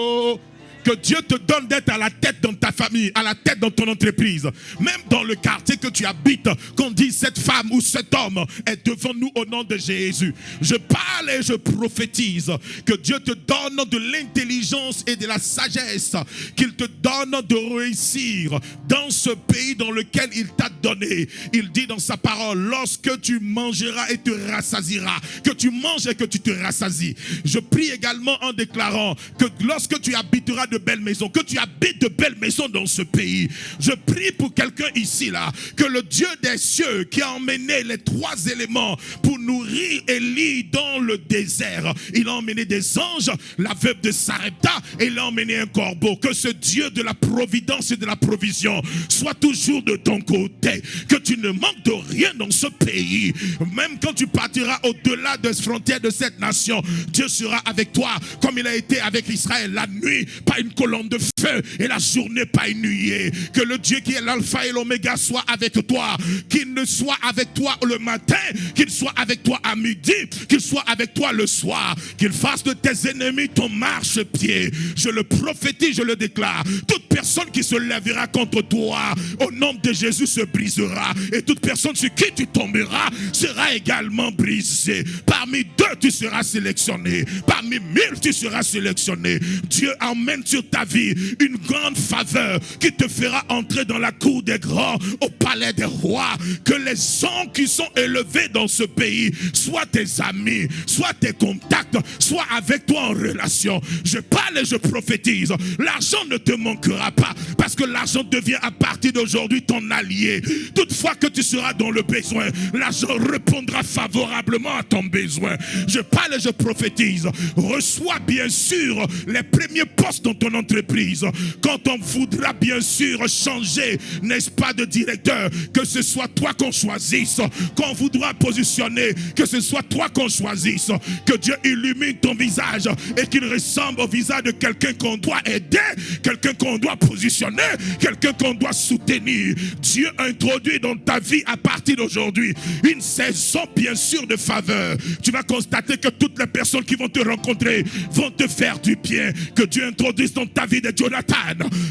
Que Dieu te donne d'être à la tête dans ta famille, à la tête dans ton entreprise. Même dans le quartier que tu habites, qu'on dise cette femme ou cet homme est devant nous au nom de Jésus. Je parle et je prophétise que Dieu te donne de l'intelligence et de la sagesse, qu'il te donne de réussir dans ce pays dans lequel il t'a donné. Il dit dans sa parole, lorsque tu mangeras et te rassasieras, que tu manges et que tu te rassasies. Je prie également en déclarant que lorsque tu habiteras de belles maisons, que tu habites de belles maisons dans ce pays. Je prie pour quelqu'un ici là, que le Dieu des cieux qui a emmené les trois éléments pour nourrir Élie dans le désert, il a emmené des anges, la veuve de Sarepta, et il a emmené un corbeau. Que ce Dieu de la providence et de la provision soit toujours de ton côté, que tu ne manques de rien dans ce pays. Même quand tu partiras au-delà des frontières de cette nation, Dieu sera avec toi comme il a été avec Israël. La nuit, pas une colonne de feu, et la journée, pas une nuée. Que le Dieu qui est l'alpha et l'oméga soit avec toi, qu'il ne soit avec toi le matin, qu'il soit avec toi à midi, qu'il soit avec toi le soir, qu'il fasse de tes ennemis ton marchepied. Je le prophétise, je le déclare. Toute personne qui se lèvera contre toi, au nom de Jésus, se brisera, et toute personne sur qui tu tomberas sera également brisée. Parmi deux, tu seras sélectionné. Parmi 1000, tu seras sélectionné. Dieu emmène sur ta vie une grande faveur qui te fera entrer dans la cour des grands, au palais des rois. Que les gens qui sont élevés dans ce pays soient tes amis, soient tes contacts, soient avec toi en relation. Je parle et je prophétise. L'argent ne te manquera pas, parce que l'argent devient à partir d'aujourd'hui ton allié. Toutefois que tu seras dans le besoin, l'argent répondra favorablement à ton besoin. Je parle et je prophétise. Reçois bien sûr les premiers postes dans ton entreprise. Quand on voudra bien sûr changer, n'est-ce pas, de directeur, que ce soit toi qu'on choisisse. Quand on voudra positionner, que ce soit toi qu'on choisisse. Que Dieu illumine ton visage et qu'il ressemble au visage de quelqu'un qu'on doit aider, quelqu'un qu'on doit positionner, quelqu'un qu'on doit soutenir. Dieu introduit dans ta vie à partir d'aujourd'hui une saison bien sûr de faveur. Tu vas constater que toutes les personnes qui vont te rencontrer vont te faire du bien. Que Dieu introduise dans ta vie de Jonathan,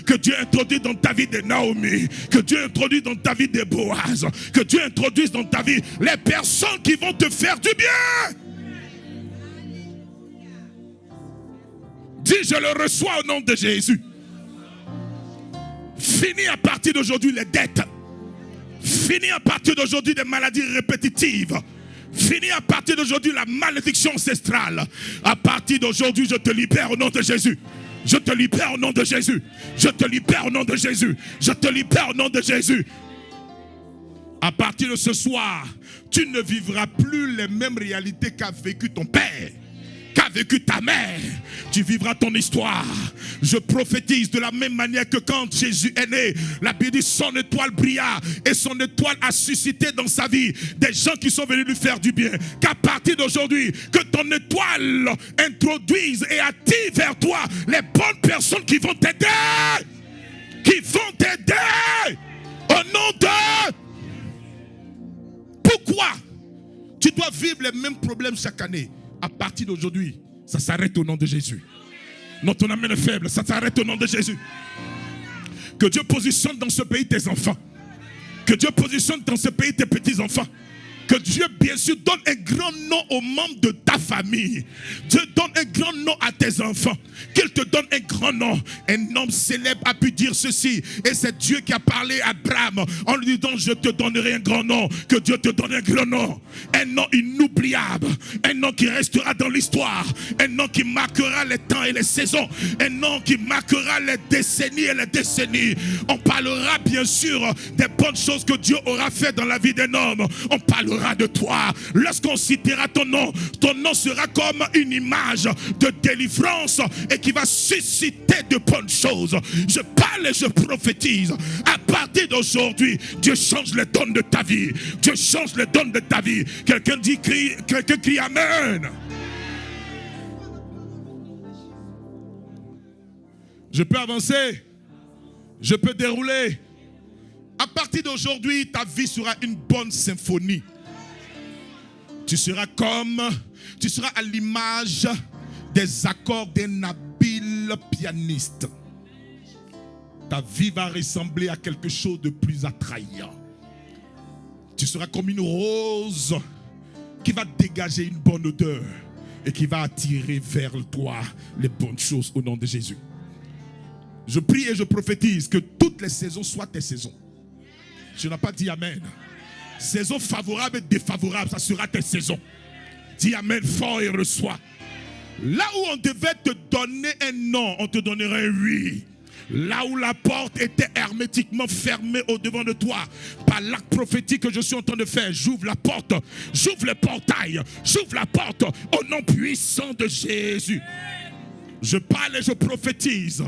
que Dieu introduise dans ta vie de Naomi, que Dieu introduise dans ta vie de Boaz, que Dieu introduise dans ta vie les personnes qui vont te faire du bien. Dis, je le reçois au nom de Jésus. Fini à partir d'aujourd'hui les dettes. Fini à partir d'aujourd'hui des maladies répétitives. Fini à partir d'aujourd'hui la malédiction ancestrale. À partir d'aujourd'hui, je te libère au nom de Jésus. Je te libère au nom de Jésus. Je te libère au nom de Jésus. Je te libère au nom de Jésus. À partir de ce soir, tu ne vivras plus les mêmes réalités qu'a vécu ton père, qu'a vécu ta mère. Tu vivras ton histoire. Je prophétise de la même manière que quand Jésus est né, la Bible dit son étoile brilla et son étoile a suscité dans sa vie des gens qui sont venus lui faire du bien. Qu'à partir d'aujourd'hui, que ton étoile introduise et attire vers toi les bonnes personnes qui vont t'aider. Qui vont t'aider au nom de... Pourquoi tu dois vivre les mêmes problèmes chaque année? À partir d'aujourd'hui, ça s'arrête au nom de Jésus. Non, ton amen est faible, ça s'arrête au nom de Jésus. Que Dieu positionne dans ce pays tes enfants. Que Dieu positionne dans ce pays tes petits-enfants. Que Dieu, bien sûr, donne un grand nom aux membres de ta famille. Dieu donne un grand nom à tes tes enfants, qu'il te donne un grand nom. Un homme célèbre a pu dire ceci, et c'est Dieu qui a parlé à Abraham en lui disant, je te donnerai un grand nom. Que Dieu te donne un grand nom, un nom inoubliable, un nom qui restera dans l'histoire, un nom qui marquera les temps et les saisons, un nom qui marquera les décennies et les décennies. On parlera bien sûr des bonnes choses que Dieu aura fait dans la vie d'un homme. On parlera de toi. Lorsqu'on citera ton nom sera comme une image de délivrance et qui va susciter de bonnes choses. Je parle et je prophétise. À partir d'aujourd'hui, Dieu change les dons de ta vie. Dieu change les dons de ta vie. Quelqu'un crie Amen. Je peux avancer. Je peux dérouler. À partir d'aujourd'hui, ta vie sera une bonne symphonie. Tu seras à l'image des accords d'un habile pianiste. Ta vie va ressembler à quelque chose de plus attrayant. Tu seras comme une rose qui va dégager une bonne odeur et qui va attirer vers toi les bonnes choses au nom de Jésus. Je prie et je prophétise que toutes les saisons soient tes saisons. Je n'ai pas dit Amen. Saisons favorables et défavorables, ça sera tes saisons. Dis Amen fort et reçois. Là où on devait te donner un non, on te donnera un oui. Là où la porte était hermétiquement fermée au devant de toi, par l'acte prophétique que je suis en train de faire, j'ouvre la porte, j'ouvre le portail, j'ouvre la porte au nom puissant de Jésus. Je parle et je prophétise.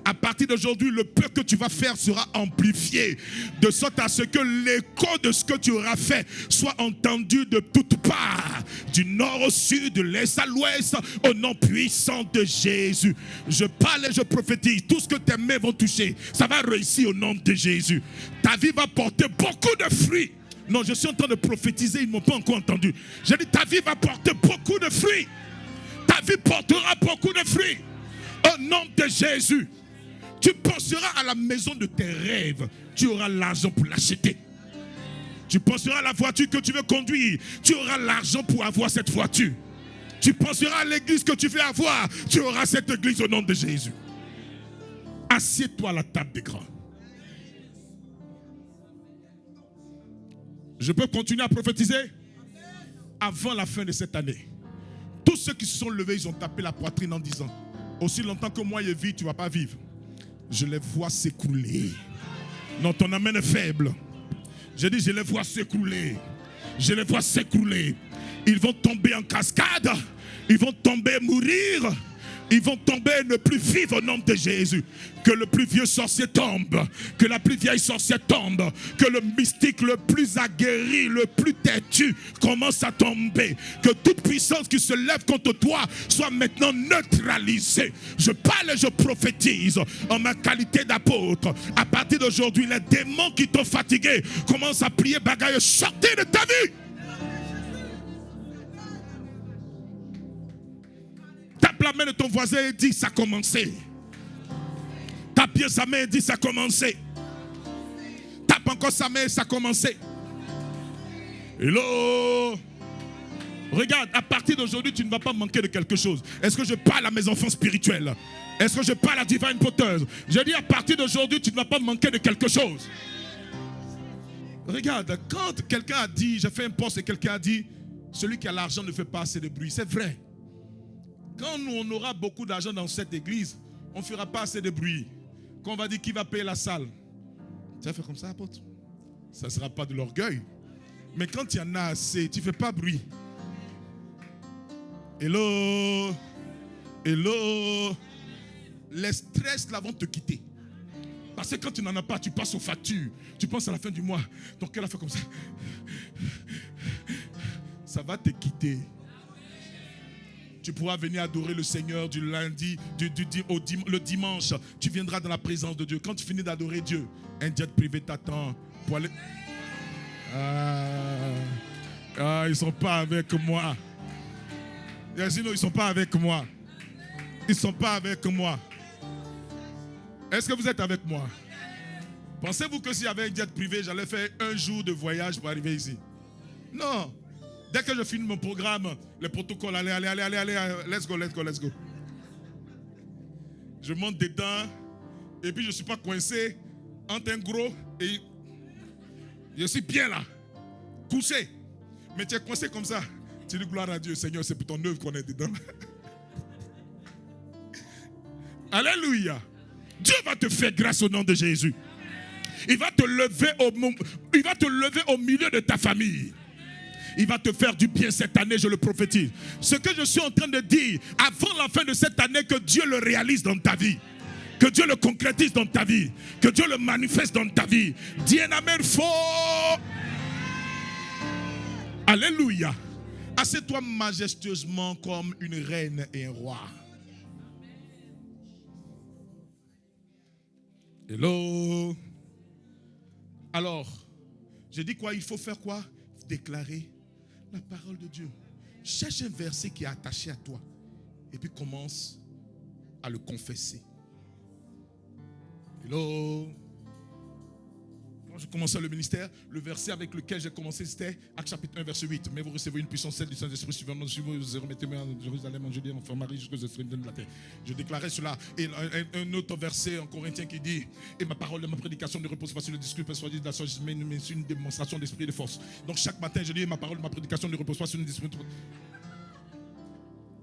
À partir d'aujourd'hui, le peu que tu vas faire sera amplifié, de sorte à ce que l'écho de ce que tu auras fait soit entendu de toutes parts, du nord au sud, de l'est à l'ouest, au nom puissant de Jésus. Je parle et je prophétise. Tout ce que tes mains vont toucher, ça va réussir au nom de Jésus. Ta vie va porter beaucoup de fruits. Non, je suis en train de prophétiser, ils ne m'ont pas encore entendu. J'ai dit, ta vie va porter beaucoup de fruits. Ta vie portera beaucoup de fruits. Au nom de Jésus. Tu penseras à la maison de tes rêves. Tu auras l'argent pour l'acheter. Tu penseras à la voiture que tu veux conduire. Tu auras l'argent pour avoir cette voiture. Tu penseras à l'église que tu veux avoir. Tu auras cette église au nom de Jésus. Assieds-toi à la table des grands. Je peux continuer à prophétiser avant la fin de cette année. Tous ceux qui se sont levés, ils ont tapé la poitrine en disant, aussi longtemps que moi je vis, tu ne vas pas vivre. Je les vois s'écrouler. Non, ton amen est faible. Je dis, je les vois s'écrouler. Je les vois s'écrouler. Ils vont tomber en cascade. Ils vont tomber mourir. Ils vont tomber et ne plus vivre au nom de Jésus. Que le plus vieux sorcier tombe. Que la plus vieille sorcière tombe. Que le mystique le plus aguerri, le plus têtu commence à tomber. Que toute puissance qui se lève contre toi soit maintenant neutralisée. Je parle et je prophétise en ma qualité d'apôtre. À partir d'aujourd'hui, les démons qui t'ont fatigué commencent à prier bagaille. Sortez de ta vie. Tape la main de ton voisin et dis, ça a commencé. Tape bien sa main et dis, ça a commencé. Tape encore sa main et ça a commencé. Hello. Regarde, à partir d'aujourd'hui, tu ne vas pas manquer de quelque chose. Est-ce que je parle à mes enfants spirituels? Est-ce que je parle à Divine Poteuse? Je dis, à partir d'aujourd'hui, tu ne vas pas manquer de quelque chose. Regarde, quand quelqu'un a dit, j'ai fait un post et quelqu'un a dit, celui qui a l'argent ne fait pas assez de bruit. C'est vrai. Quand nous, on aura beaucoup d'argent dans cette église, on ne fera pas assez de bruit. Quand on va dire qui va payer la salle, tu vas faire comme ça, apôtre. Ça ne sera pas de l'orgueil. Mais quand il y en a assez, tu ne fais pas bruit. Hello. Hello. Les stress là vont te quitter. Parce que quand tu n'en as pas, tu passes aux factures. Tu penses à la fin du mois. Ton cœur a fait comme ça. Ça va te quitter. Tu pourras venir adorer le Seigneur du lundi, le dimanche. Tu viendras dans la présence de Dieu. Quand tu finis d'adorer Dieu, un jet privé t'attend pour aller. Ils ne sont pas avec moi. Sinon, ils ne sont pas avec moi. Ils ne sont pas avec moi. Est-ce que vous êtes avec moi? Pensez-vous que s'il y avait un jet privé, j'allais faire un jour de voyage pour arriver ici? Non. Dès que je finis mon programme, le protocole, allez, let's go. Je monte dedans et puis je ne suis pas coincé entre un gros et je suis bien là, couché. Mais tu es coincé comme ça. Tu dis gloire à Dieu, Seigneur, c'est pour ton œuvre qu'on est dedans. Alléluia. Dieu va te faire grâce au nom de Jésus. Il va te lever au milieu de ta famille. Il va te faire du bien cette année, je le prophétise. Ce que je suis en train de dire, avant la fin de cette année, que Dieu le réalise dans ta vie. Que Dieu le concrétise dans ta vie. Que Dieu le manifeste dans ta vie. Dis un amen fort. Alléluia. Assieds-toi majestueusement comme une reine et un roi. Hello. Alors, j'ai dit quoi? Il faut faire quoi? Déclarer la parole de Dieu. Cherche un verset qui est attaché à toi et puis commence à le confesser. Hello. Quand je commençais le ministère, le verset avec lequel j'ai commencé, c'était Actes chapitre 1, verset 8. Mais vous recevez une puissance celle du Saint-Esprit suivant nous, vous remettez-moi en Jérusalem, en Judée, en Marie, jusqu'aux extrémités de la terre. Je déclarais cela. Et un autre verset en Corinthiens qui dit: et ma parole et ma prédication ne reposent pas sur le discours persuadé de la sagesse, mais sur une démonstration d'esprit et de force. Donc chaque matin, je dis: ma parole et ma prédication ne reposent pas sur une discours.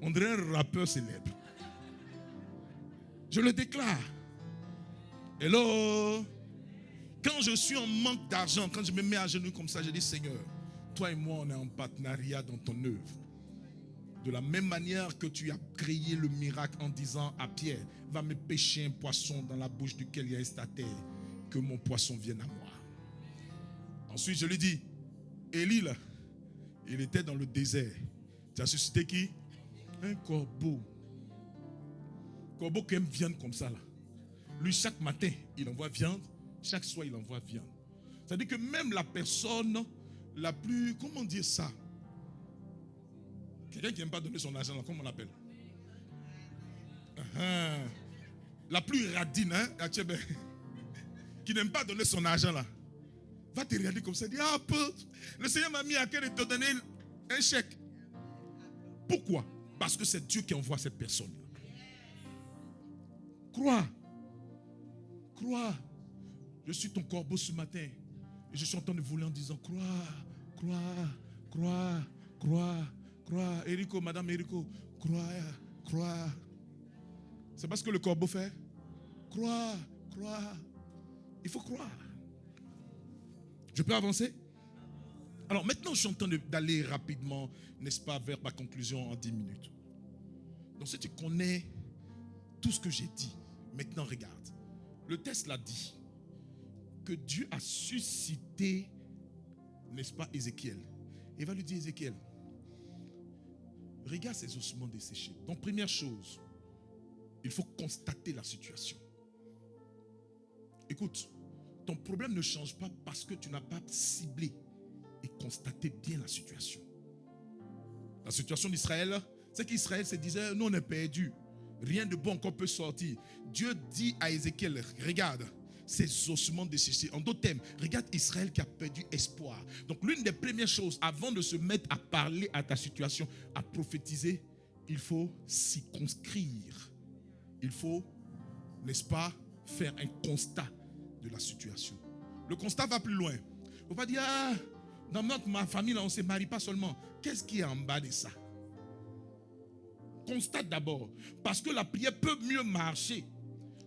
On dirait un rappeur célèbre. Je le déclare. Hello. Quand je suis en manque d'argent, quand je me mets à genoux comme ça, je dis: Seigneur, toi et moi, on est en partenariat dans ton œuvre. De la même manière que tu as créé le miracle en disant à Pierre: va me pêcher un poisson dans la bouche duquel il y a un stataire, que mon poisson vienne à moi. Ensuite, je lui dis: Élie, là, il était dans le désert. Tu as suscité qui? Un corbeau. Corbeau qui aime viande comme ça, là. Lui, chaque matin, il envoie viande. Chaque soir, il envoie viande. C'est-à-dire que même la personne la plus, comment dire ça? Quelqu'un qui n'aime pas donner son argent, là, comment on l'appelle? La plus radine, hein? Qui n'aime pas donner son argent, là, va te regarder comme ça et dire: ah, le Seigneur m'a mis à cœur de te donner un chèque. Pourquoi? Parce que c'est Dieu qui envoie cette personne. Crois. Crois. Je suis ton corbeau ce matin. Et je suis en train de voler en disant: crois, crois, crois, crois, crois. Erico, madame Erico, crois, crois. C'est parce que le corbeau fait. Crois, crois. Il faut croire. Je peux avancer? Alors maintenant, je suis en train d'aller rapidement, n'est-ce pas, vers ma conclusion en 10 minutes. Donc si tu connais tout ce que j'ai dit, maintenant regarde. Le texte l'a dit. Que Dieu a suscité, n'est-ce pas, Ézéchiel. Il va lui dire: Ézéchiel, regarde ces ossements desséchés. Donc première chose, il faut constater la situation. Écoute, ton problème ne change pas parce que tu n'as pas ciblé et constaté bien la situation. La situation d'Israël, c'est qu'Israël se disait: nous on est perdus, rien de bon qu'on peut sortir. Dieu dit à Ézéchiel: regarde ces ossements desséchés. En d'autres termes, regarde Israël qui a perdu espoir. Donc l'une des premières choses, avant de se mettre à parler à ta situation, à prophétiser, il faut circonscrire. Il faut, n'est-ce pas, faire un constat de la situation. Le constat va plus loin. Il ne faut pas dire: ah, dans ma famille, là, on ne se marie pas seulement. Qu'est-ce qui est en bas de ça? Constate d'abord. Parce que la prière peut mieux marcher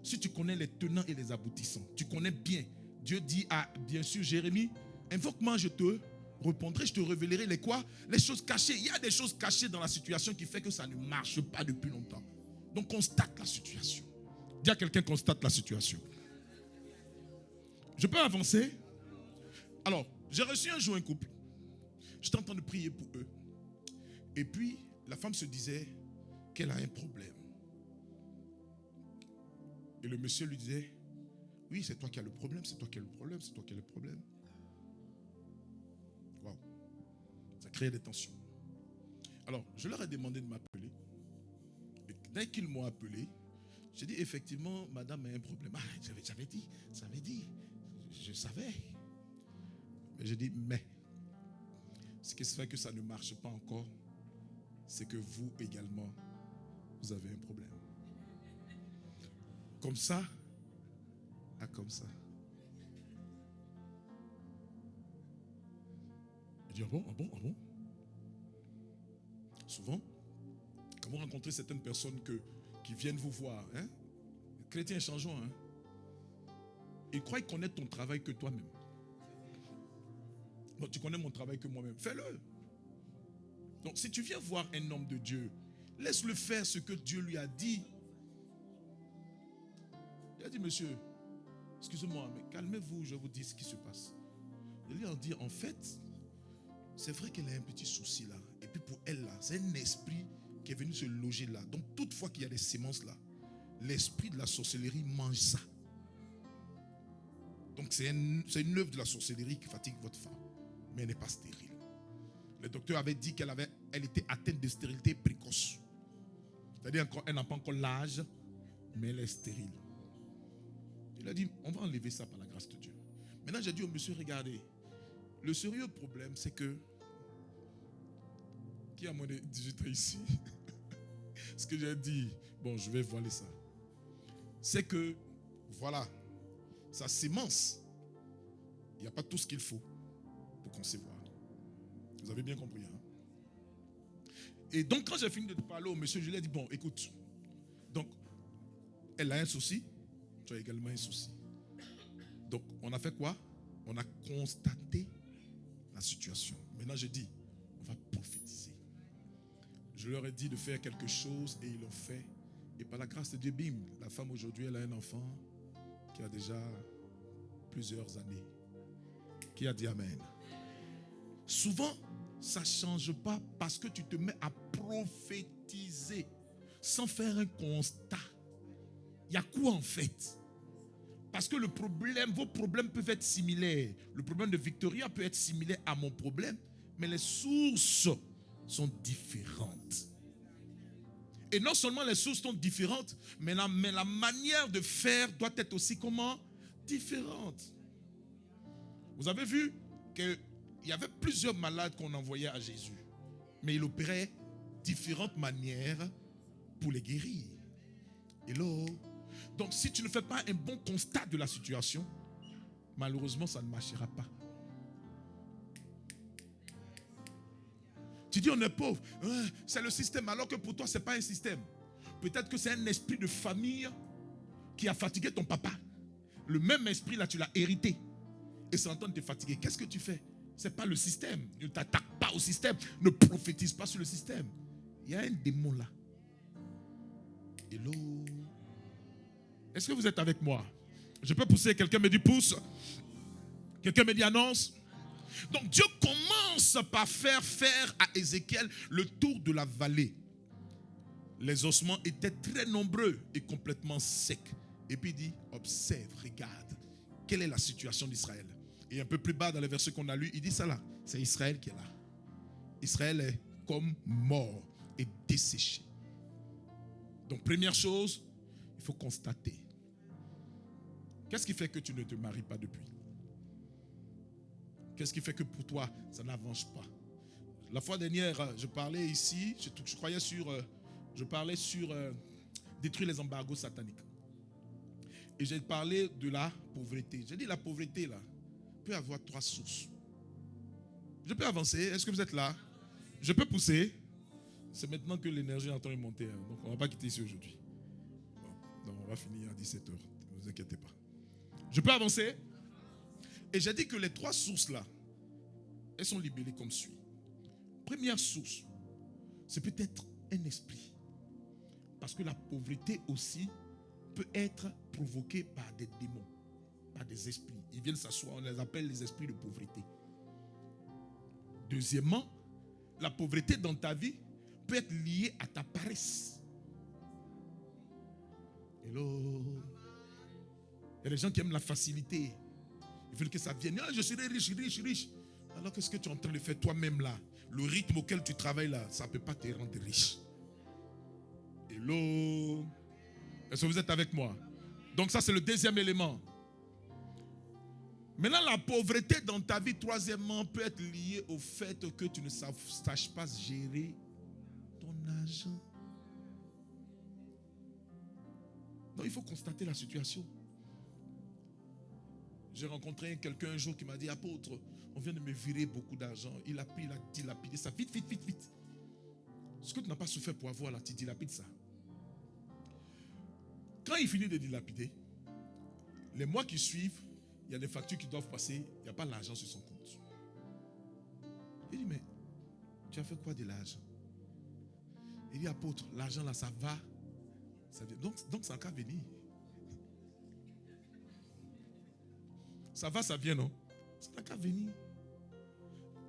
si tu connais les tenants et les aboutissants. Tu connais bien. Dieu dit à, bien sûr, Jérémie: invoque-moi, je te répondrai, je te révélerai les quoi? Les choses cachées. Il y a des choses cachées dans la situation qui fait que ça ne marche pas depuis longtemps. Donc constate la situation. Dis à quelqu'un: constate la situation. Je peux avancer? Alors, j'ai reçu un jour un couple. J'étais en train de prier pour eux. Et puis, la femme se disait qu'elle a un problème. Et le monsieur lui disait: oui, c'est toi qui as le problème, c'est toi qui as le problème, c'est toi qui as le problème. Waouh. Ça créait des tensions. Alors, je leur ai demandé de m'appeler. Et dès qu'ils m'ont appelé, j'ai dit: effectivement, madame a un problème. Ah, j'avais dit, je savais. Mais j'ai dit: mais, ce qui se fait que ça ne marche pas encore, c'est que vous également, vous avez un problème. comme ça à comme ça. Il dit, ah bon, ah bon, ah bon. Souvent, quand vous rencontrez certaines personnes qui viennent vous voir, hein, les chrétiens changeants, hein, ils croient connaître ton travail que toi-même. Bon, tu connais mon travail que moi-même. Fais-le. Donc, si tu viens voir un homme de Dieu, laisse-le faire ce que Dieu lui a dit. Il a dit, monsieur, excusez-moi, mais calmez-vous, je vous dis ce qui se passe. Il lui a dit, en fait, c'est vrai qu'elle a un petit souci là. Et puis pour elle là, c'est un esprit qui est venu se loger là. Donc, toutefois qu'il y a des semences là, l'esprit de la sorcellerie mange ça. Donc, c'est une œuvre de la sorcellerie qui fatigue votre femme. Mais elle n'est pas stérile. Le docteur avait dit qu'elle était atteinte de stérilité précoce. C'est-à-dire qu'elle n'a pas encore l'âge, mais elle est stérile. Il a dit, on va enlever ça par la grâce de Dieu. Maintenant, j'ai dit au monsieur, regardez, le sérieux problème, c'est que, qui a moins de 18 ans ici? Ce que j'ai dit, bon, je vais voiler ça. C'est que, voilà, sa sémence, il n'y a pas tout ce qu'il faut pour concevoir. Vous avez bien compris, hein? Et donc, quand j'ai fini de parler au monsieur, je lui ai dit, bon, écoute, donc, elle a un souci, tu as également un souci. Donc, on a fait quoi? On a constaté la situation. Maintenant, j'ai dit, on va prophétiser. Je leur ai dit de faire quelque chose et ils l'ont fait. Et par la grâce de Dieu, bim, la femme aujourd'hui, elle a un enfant qui a déjà plusieurs années. Qui a dit Amen. Souvent, ça ne change pas parce que tu te mets à prophétiser sans faire un constat. Il y a quoi en fait? Parce que vos problèmes peuvent être similaires. Le problème de Victoria peut être similaire à mon problème, mais les sources sont différentes. Et non seulement les sources sont différentes, mais la manière de faire doit être aussi comment? Différente. Vous avez vu qu'il y avait plusieurs malades qu'on envoyait à Jésus, mais il opérait différentes manières pour les guérir. Hello? Donc si tu ne fais pas un bon constat de la situation, malheureusement ça ne marchera pas. Tu dis on est pauvre, c'est le système, alors que pour toi ce n'est pas un système. Peut-être que c'est un esprit de famille qui a fatigué ton papa. Le même esprit là, tu l'as hérité. Et c'est en train de te fatiguer. Qu'est-ce que tu fais? Ce n'est pas le système. Ne t'attaque pas au système. Ne prophétise pas sur le système. Il y a un démon là. Hello? Est-ce que vous êtes avec moi? Je peux pousser? Quelqu'un me dit pousse. Quelqu'un me dit annonce. Donc Dieu commence par faire à Ézéchiel le tour de la vallée. Les ossements étaient très nombreux et complètement secs. Et puis il dit, observe, regarde, quelle est la situation d'Israël. Et un peu plus bas dans les versets qu'on a lus, il dit ça là, c'est Israël qui est là. Israël est comme mort et desséché. Donc première chose, il faut constater. Qu'est-ce qui fait que tu ne te maries pas depuis? Qu'est-ce qui fait que pour toi, ça n'avance pas? La fois dernière, je parlais ici, je parlais sur détruire les embargos sataniques. Et j'ai parlé de la pauvreté. J'ai dit la pauvreté là peut avoir 3 sources. Je peux avancer? Est-ce que vous êtes là? Je peux pousser? C'est maintenant que l'énergie est en train de monter. Hein. Donc on ne va pas quitter ici aujourd'hui. Bon, on va finir à 17h. Ne vous inquiétez pas. Je peux avancer? Et j'ai dit que les 3 sources là, elles sont libellées comme suit. Première source, c'est peut-être un esprit. Parce que la pauvreté aussi peut être provoquée par des démons, par des esprits. Ils viennent s'asseoir, on les appelle les esprits de pauvreté. Deuxièmement, la pauvreté dans ta vie peut être liée à ta paresse. Hello? Il y a des gens qui aiment la facilité. Ils veulent que ça vienne. Ah, je serai riche, riche, riche. Alors qu'est-ce que tu es en train de faire toi-même là? Le rythme auquel tu travailles là, ça ne peut pas te rendre riche. Hello? Est-ce que vous êtes avec moi? Donc ça c'est le deuxième élément. Maintenant la pauvreté dans ta vie, troisièmement, peut être liée au fait que tu ne saches pas gérer ton argent. Donc il faut constater la situation. J'ai rencontré quelqu'un un jour qui m'a dit, apôtre, on vient de me virer beaucoup d'argent. Il a pris, il a dilapidé ça. Vite, vite, vite, vite. Ce que tu n'as pas souffert pour avoir là, tu dilapides ça. Quand il finit de dilapider, les mois qui suivent, il y a des factures qui doivent passer, il n'y a pas l'argent sur son compte. Il dit, mais tu as fait quoi de l'argent? Il dit, apôtre, l'argent là, ça va. Ça vient. Donc ça n'a qu'à venir. Ça va, ça vient, non? Ça n'a qu'à venir.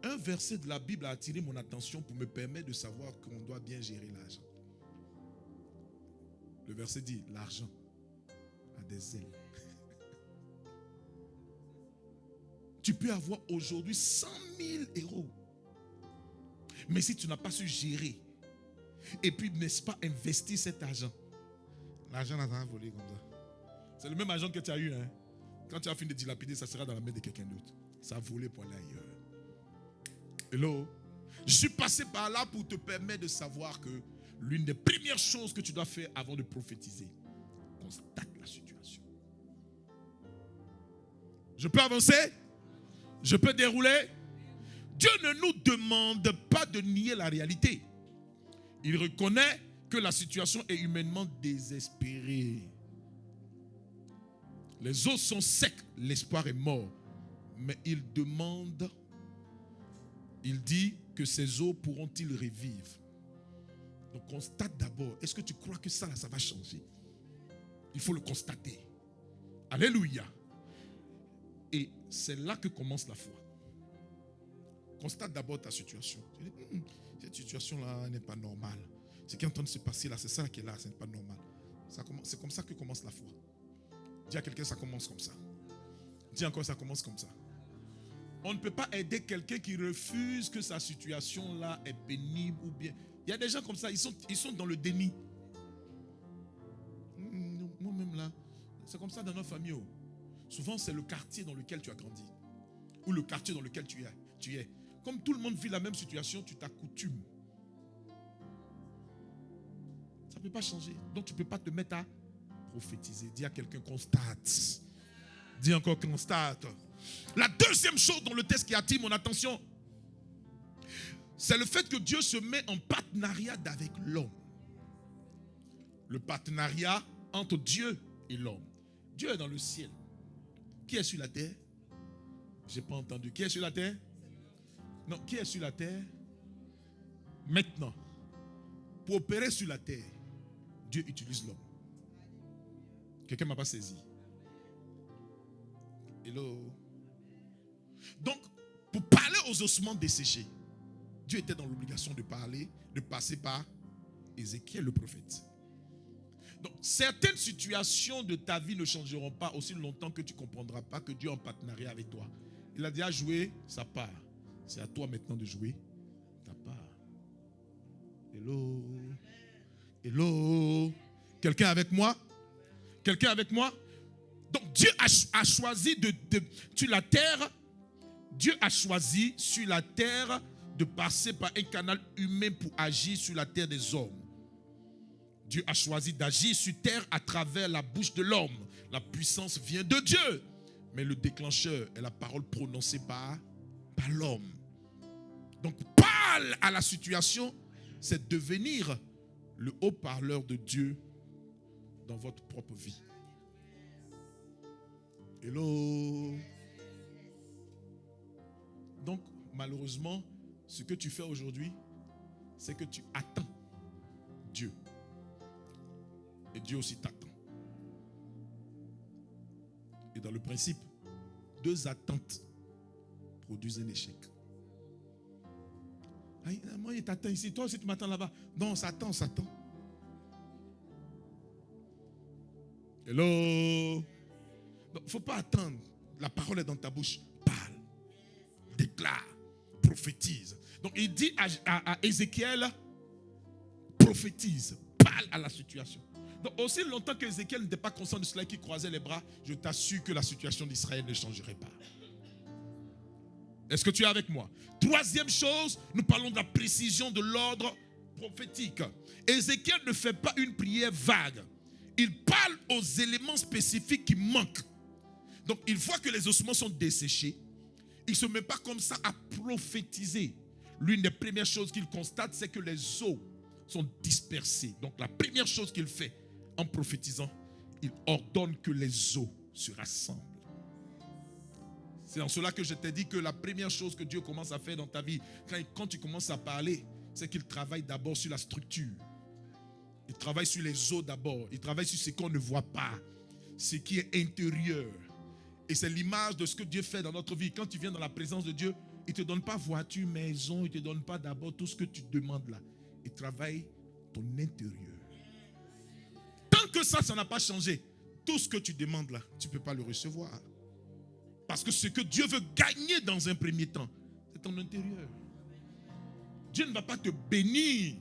Un verset de la Bible a attiré mon attention pour me permettre de savoir qu'on doit bien gérer l'argent. Le verset dit, l'argent a des ailes. Tu peux avoir aujourd'hui 100 000 euros. Mais si tu n'as pas su gérer, et puis, n'est-ce pas, investir cet argent, l'argent va voler comme ça. C'est le même argent que tu as eu. Hein? Quand tu as fini de dilapider, ça sera dans la main de quelqu'un d'autre. Ça a volé pour aller ailleurs. Hello? Je suis passé par là pour te permettre de savoir que l'une des premières choses que tu dois faire avant de prophétiser, constate la situation. Je peux avancer? Je peux dérouler? Dieu ne nous demande pas de nier la réalité. Il reconnaît que la situation est humainement désespérée. Les os sont secs, l'espoir est mort. Mais il demande, il dit que ces os pourront-ils revivre? Donc constate d'abord, est-ce que tu crois que ça va changer? Il faut le constater. Alléluia. Et c'est là que commence la foi. Constate d'abord ta situation. Cette situation-là n'est pas normale. Ce qui est en train de se passer là, c'est ça qui est là, ce n'est pas normal. C'est comme ça que commence la foi. Dis à quelqu'un, ça commence comme ça. Dis encore, ça commence comme ça. On ne peut pas aider quelqu'un qui refuse que sa situation-là est pénible ou bien. Il y a des gens comme ça, ils sont dans le déni. Moi-même là, c'est comme ça dans notre famille. Souvent, c'est le quartier dans lequel tu as grandi. Ou le quartier dans lequel tu es. Comme tout le monde vit la même situation, tu t'accoutumes. Ça ne peut pas changer. Donc, tu ne peux pas te mettre à prophétiser. Dis à quelqu'un, constate. Dis encore, constate. La deuxième chose dans le texte qui attire mon attention, c'est le fait que Dieu se met en partenariat avec l'homme. Le partenariat entre Dieu et l'homme. Dieu est dans le ciel. Qui est sur la terre? Je n'ai pas entendu. Qui est sur la terre? Non, qui est sur la terre? Maintenant, pour opérer sur la terre, Dieu utilise l'homme. Quelqu'un ne m'a pas saisi. Hello. Donc, pour parler aux ossements desséchés, Dieu était dans l'obligation de parler, de passer par Ézéchiel le prophète. Donc, certaines situations de ta vie ne changeront pas aussi longtemps que tu ne comprendras pas que Dieu est en partenariat avec toi. Il a déjà joué sa part. C'est à toi maintenant de jouer ta part. Hello. Hello. Quelqu'un avec moi? Quelqu'un avec moi? Donc Dieu a choisi sur la terre, Dieu a choisi sur la terre de passer par un canal humain pour agir sur la terre des hommes. Dieu a choisi d'agir sur terre à travers la bouche de l'homme. La puissance vient de Dieu. Mais le déclencheur est la parole prononcée par l'homme. Donc parle à la situation, c'est devenir le haut-parleur de Dieu dans votre propre vie. Hello. Donc malheureusement, ce que tu fais aujourd'hui, c'est que tu attends Dieu. Et Dieu aussi t'attend. Et dans le principe, 2 attentes produisent un échec. Moi, il t'attend ici. Toi aussi, tu m'attends là-bas. Non, ça attend. Hello. Il ne faut pas attendre. La parole est dans ta bouche. Parle. Déclare. Prophétise. Donc, il dit à Ézéchiel, prophétise. Parle à la situation. Donc, aussi longtemps qu'Ézéchiel n'était pas conscient de cela, qui croisait les bras, je t'assure que la situation d'Israël ne changerait pas. Est-ce que tu es avec moi? Troisième chose, nous parlons de la précision de l'ordre prophétique. Ézéchiel ne fait pas une prière vague. il parle aux éléments spécifiques qui manquent. Donc, il voit que les ossements sont desséchés. Il ne se met pas comme ça à prophétiser. L'une des premières choses qu'il constate, c'est que les os sont dispersés. Donc, la première chose qu'il fait en prophétisant, il ordonne que les os se rassemblent. C'est en cela que je t'ai dit que la première chose que Dieu commence à faire dans ta vie, quand tu commences à parler, c'est qu'il travaille d'abord sur la structure. Il travaille sur les os d'abord. Il travaille sur ce qu'on ne voit pas, ce qui est intérieur. Et c'est l'image de ce que Dieu fait dans notre vie. Quand tu viens dans la présence de Dieu, il ne te donne pas voiture, maison, il ne te donne pas d'abord tout ce que tu demandes là. Il travaille ton intérieur. Tant que ça n'a pas changé, tout ce que tu demandes là, tu ne peux pas le recevoir. Parce que ce que Dieu veut gagner dans un premier temps, c'est ton intérieur. Dieu ne va pas te bénir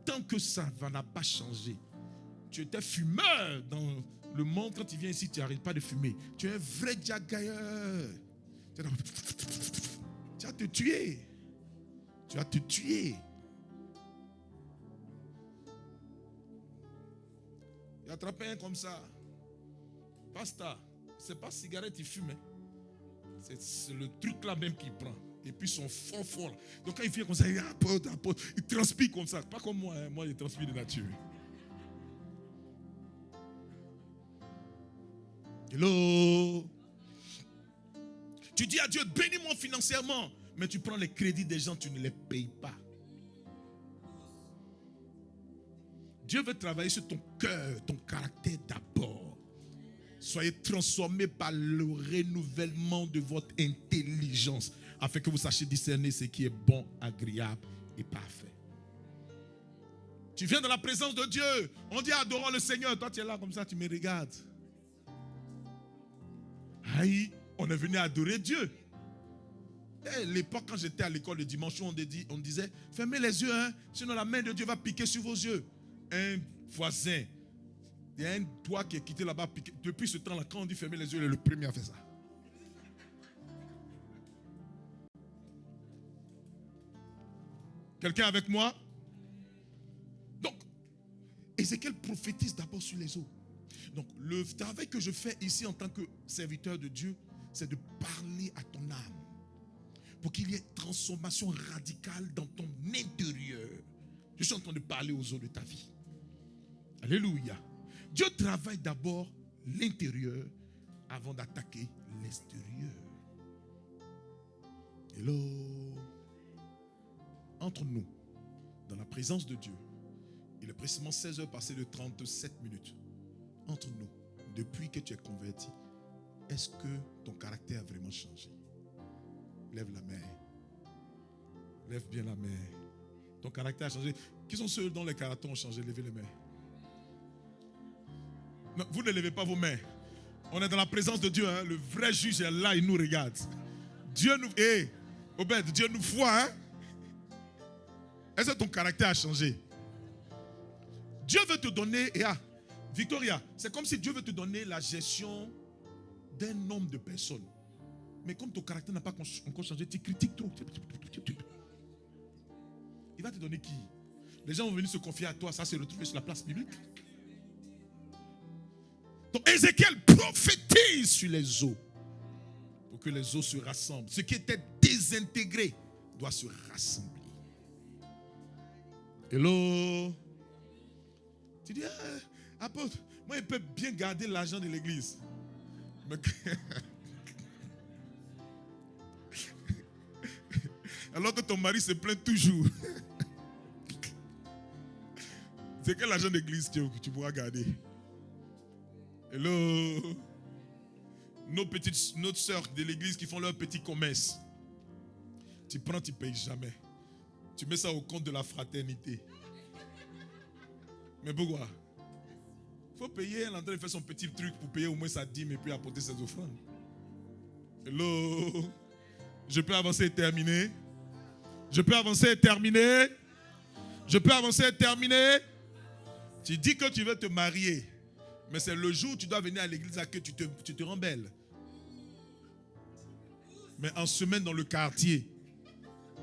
tant que ça n'a pas changé. Tu étais fumeur dans le monde. Quand tu viens ici, tu n'arrêtes pas de fumer. Tu es un vrai jagailleur. Tu vas te tuer. Tu vas te tuer. Il a attrapé un comme ça. Pasta. C'est pas cigarette, il fume. C'est le truc là même qu'il prend. Et puis son fort. Donc quand il vient comme ça, il apporte. Il transpire comme ça. Pas comme moi. Hein. Moi, il transpire de nature. Hello. Tu dis à Dieu, bénis-moi financièrement. Mais tu prends les crédits des gens, tu ne les payes pas. Dieu veut travailler sur ton cœur, ton caractère d'abord. Soyez transformés par le renouvellement de votre intelligence, afin que vous sachiez discerner ce qui est bon, agréable et parfait. Tu viens dans la présence de Dieu. On dit adorons le Seigneur. Toi, tu es là comme ça, tu me regardes. Aïe, on est venu adorer Dieu. Et l'époque, quand j'étais à l'école le dimanche, on disait, fermez les yeux, hein, sinon la main de Dieu va piquer sur vos yeux. Un voisin, il y a un toit qui est quitté là-bas. Depuis ce temps-là, quand on dit fermer les yeux, il est le premier à faire ça. Quelqu'un avec moi? Donc, Ézéchiel prophétise d'abord sur les eaux. Donc, le travail que je fais ici en tant que serviteur de Dieu, c'est de parler à ton âme. Pour qu'il y ait transformation radicale dans ton intérieur. Je suis en train de parler aux eaux de ta vie. Alléluia. Dieu travaille d'abord l'intérieur avant d'attaquer l'extérieur. Hello. Entre nous, dans la présence de Dieu, il est précisément 16 heures passées de 37 minutes. Entre nous, depuis que tu es converti, est-ce que ton caractère a vraiment changé? Lève la main. Lève bien la main. Ton caractère a changé. Qui sont ceux dont les caractères ont changé? Levez les mains. Non, vous ne levez pas vos mains. On est dans la présence de Dieu. Hein? Le vrai juge est là, il nous regarde. Dieu nous... Obed, Dieu nous voit. Hein? Est-ce que ton caractère a changé? Dieu veut te donner... Victoria, c'est comme si Dieu veut te donner la gestion d'un nombre de personnes. Mais comme ton caractère n'a pas encore changé, tu critiques trop. Il va te donner qui? Les gens vont venir se confier à toi, ça se retrouver sur la place publique. Donc Ézéchiel prophétise sur les eaux. Pour que les eaux se rassemblent. Ce qui était désintégré doit se rassembler. Hello? Tu dis, apôtre, moi il peut bien garder l'argent de l'église. Mais... alors que ton mari se plaint toujours. C'est quel argent d'église que tu pourras garder? Hello? Nos sœurs de l'église qui font leur petit commerce. Tu prends, tu ne payes jamais. Tu mets ça au compte de la fraternité. Mais pourquoi? Il faut payer, elle est en train de faire son petit truc pour payer au moins sa dîme et puis apporter ses offrandes. Hello? Je peux avancer et terminer? Je peux avancer et terminer? Je peux avancer et terminer? Tu dis que tu veux te marier, mais c'est le jour où tu dois venir à l'église à que tu te rends belle. Mais en semaine dans le quartier,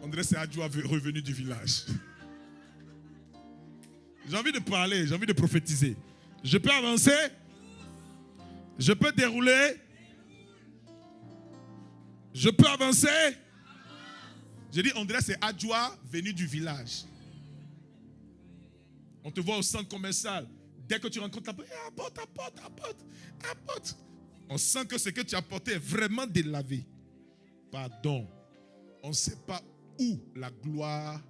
on dirait que c'est Adjoua revenu du village. J'ai envie de parler, j'ai envie de prophétiser. Je peux avancer? Je peux dérouler? Je peux avancer? J'ai dit, on dirait c'est Adjoa venu du village. On te voit au centre commercial. Dès que tu rencontres la porte, apporte. On sent que ce que tu as apporté est vraiment délavé. Pardon. On ne sait pas où la gloire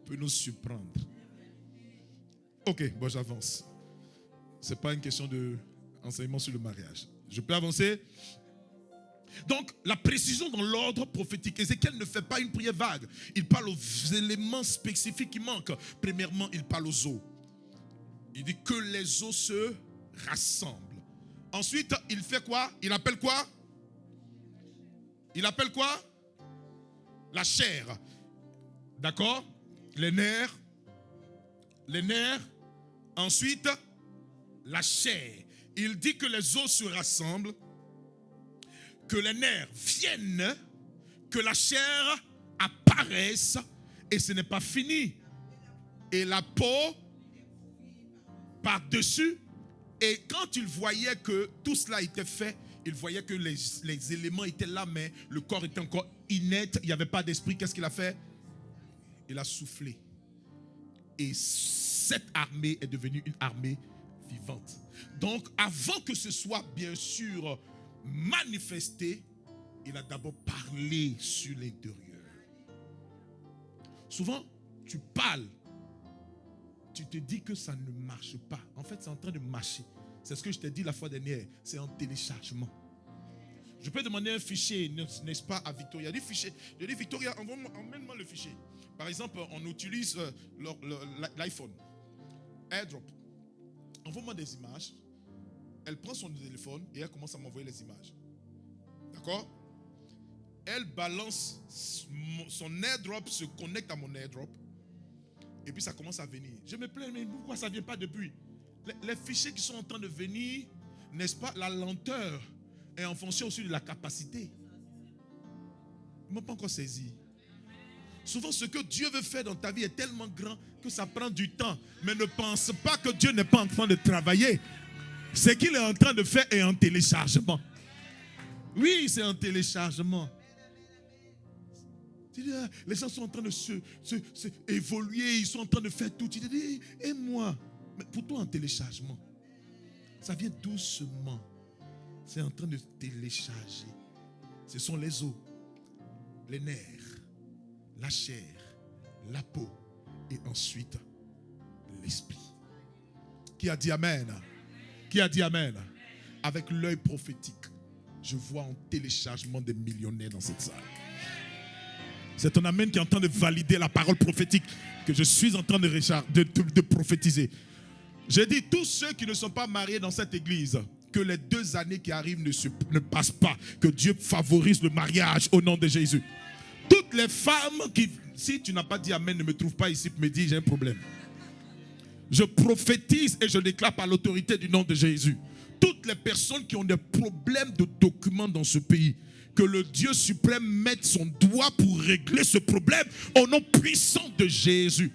peut nous surprendre. Ok, bon, j'avance. Ce n'est pas une question d'enseignement sur le mariage. Je peux avancer? Donc, la précision dans l'ordre prophétique. Ézéchiel ne fait pas une prière vague. Il parle aux éléments spécifiques qui manquent. Premièrement, il parle aux eaux. Il dit que les eaux se rassemblent. Ensuite, il fait quoi? Il appelle quoi? Il appelle quoi? La chair. D'accord? Les nerfs. Les nerfs. Ensuite, la chair. Il dit que les os se rassemblent, que les nerfs viennent, que la chair apparaisse, et ce n'est pas fini. Et la peau par-dessus. Et quand il voyait que tout cela était fait, il voyait que les éléments étaient là, mais le corps était encore inerte, il n'y avait pas d'esprit. Qu'est-ce qu'il a fait? Il a soufflé. Et cette armée est devenue une armée vivante. Donc, avant que ce soit bien sûr manifesté, il a d'abord parlé sur l'intérieur. Souvent, tu parles, tu te dis que ça ne marche pas. En fait, c'est en train de marcher. C'est ce que je t'ai dit la fois dernière. C'est en téléchargement. Je peux demander un fichier, n'est-ce pas, à Victoria. Je dis, Victoria, emmène-moi le fichier. Par exemple, on utilise l'iPhone. AirDrop. Envoie-moi des images. Elle prend son téléphone et elle commence à m'envoyer les images. D'accord? Elle balance son AirDrop, se connecte à mon AirDrop. Et puis ça commence à venir. Je me plains, mais pourquoi ça ne vient pas depuis? Les fichiers qui sont en train de venir, n'est-ce pas, la lenteur est en fonction aussi de la capacité. Ils ne m'ont pas encore saisi. Souvent, ce que Dieu veut faire dans ta vie est tellement grand que ça prend du temps. Mais ne pense pas que Dieu n'est pas en train de travailler. Ce qu'il est en train de faire est en téléchargement. Oui, c'est un téléchargement. Les gens sont en train de se évoluer, ils sont en train de faire tout. Tu te dis, et moi? Mais pour toi, en téléchargement, ça vient doucement. C'est en train de télécharger. Ce sont les os, les nerfs, la chair, la peau et ensuite l'esprit. Qui a dit amen? Qui a dit amen? Avec l'œil prophétique, je vois en téléchargement des millionnaires dans cette salle. C'est ton amen qui est en train de valider la parole prophétique que je suis en train de prophétiser. J'ai dit, tous ceux qui ne sont pas mariés dans cette église, que les 2 années qui arrivent ne passent pas. Que Dieu favorise le mariage au nom de Jésus. Toutes les femmes qui, si tu n'as pas dit amen, ne me trouve pas ici pour me dire j'ai un problème. Je prophétise et je déclare par l'autorité du nom de Jésus. Toutes les personnes qui ont des problèmes de documents dans ce pays, que le Dieu suprême mette son doigt pour régler ce problème au nom puissant de Jésus.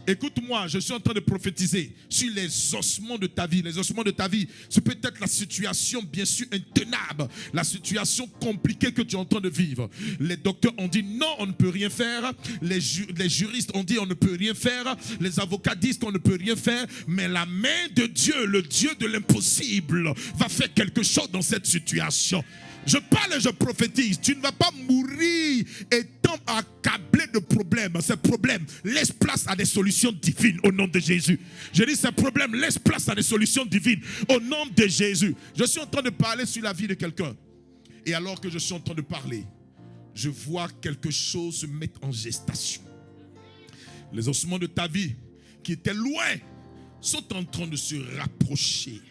Écoute-moi, je suis en train de prophétiser sur les ossements de ta vie. Les ossements de ta vie, c'est peut-être la situation bien sûr intenable, la situation compliquée que tu es en train de vivre. Les docteurs ont dit non, on ne peut rien faire. Les juristes ont dit on ne peut rien faire. Les avocats disent qu'on ne peut rien faire. Mais la main de Dieu, le Dieu de l'impossible, va faire quelque chose dans cette situation. Je parle et je prophétise. Tu ne vas pas mourir étant accablé de problèmes. Ces problèmes, laisse place à des solutions divines au nom de Jésus. Je dis ces problèmes, laisse place à des solutions divines au nom de Jésus. Je suis en train de parler sur la vie de quelqu'un. Et alors que je suis en train de parler, je vois quelque chose se mettre en gestation. Les ossements de ta vie qui étaient loin sont en train de se rapprocher.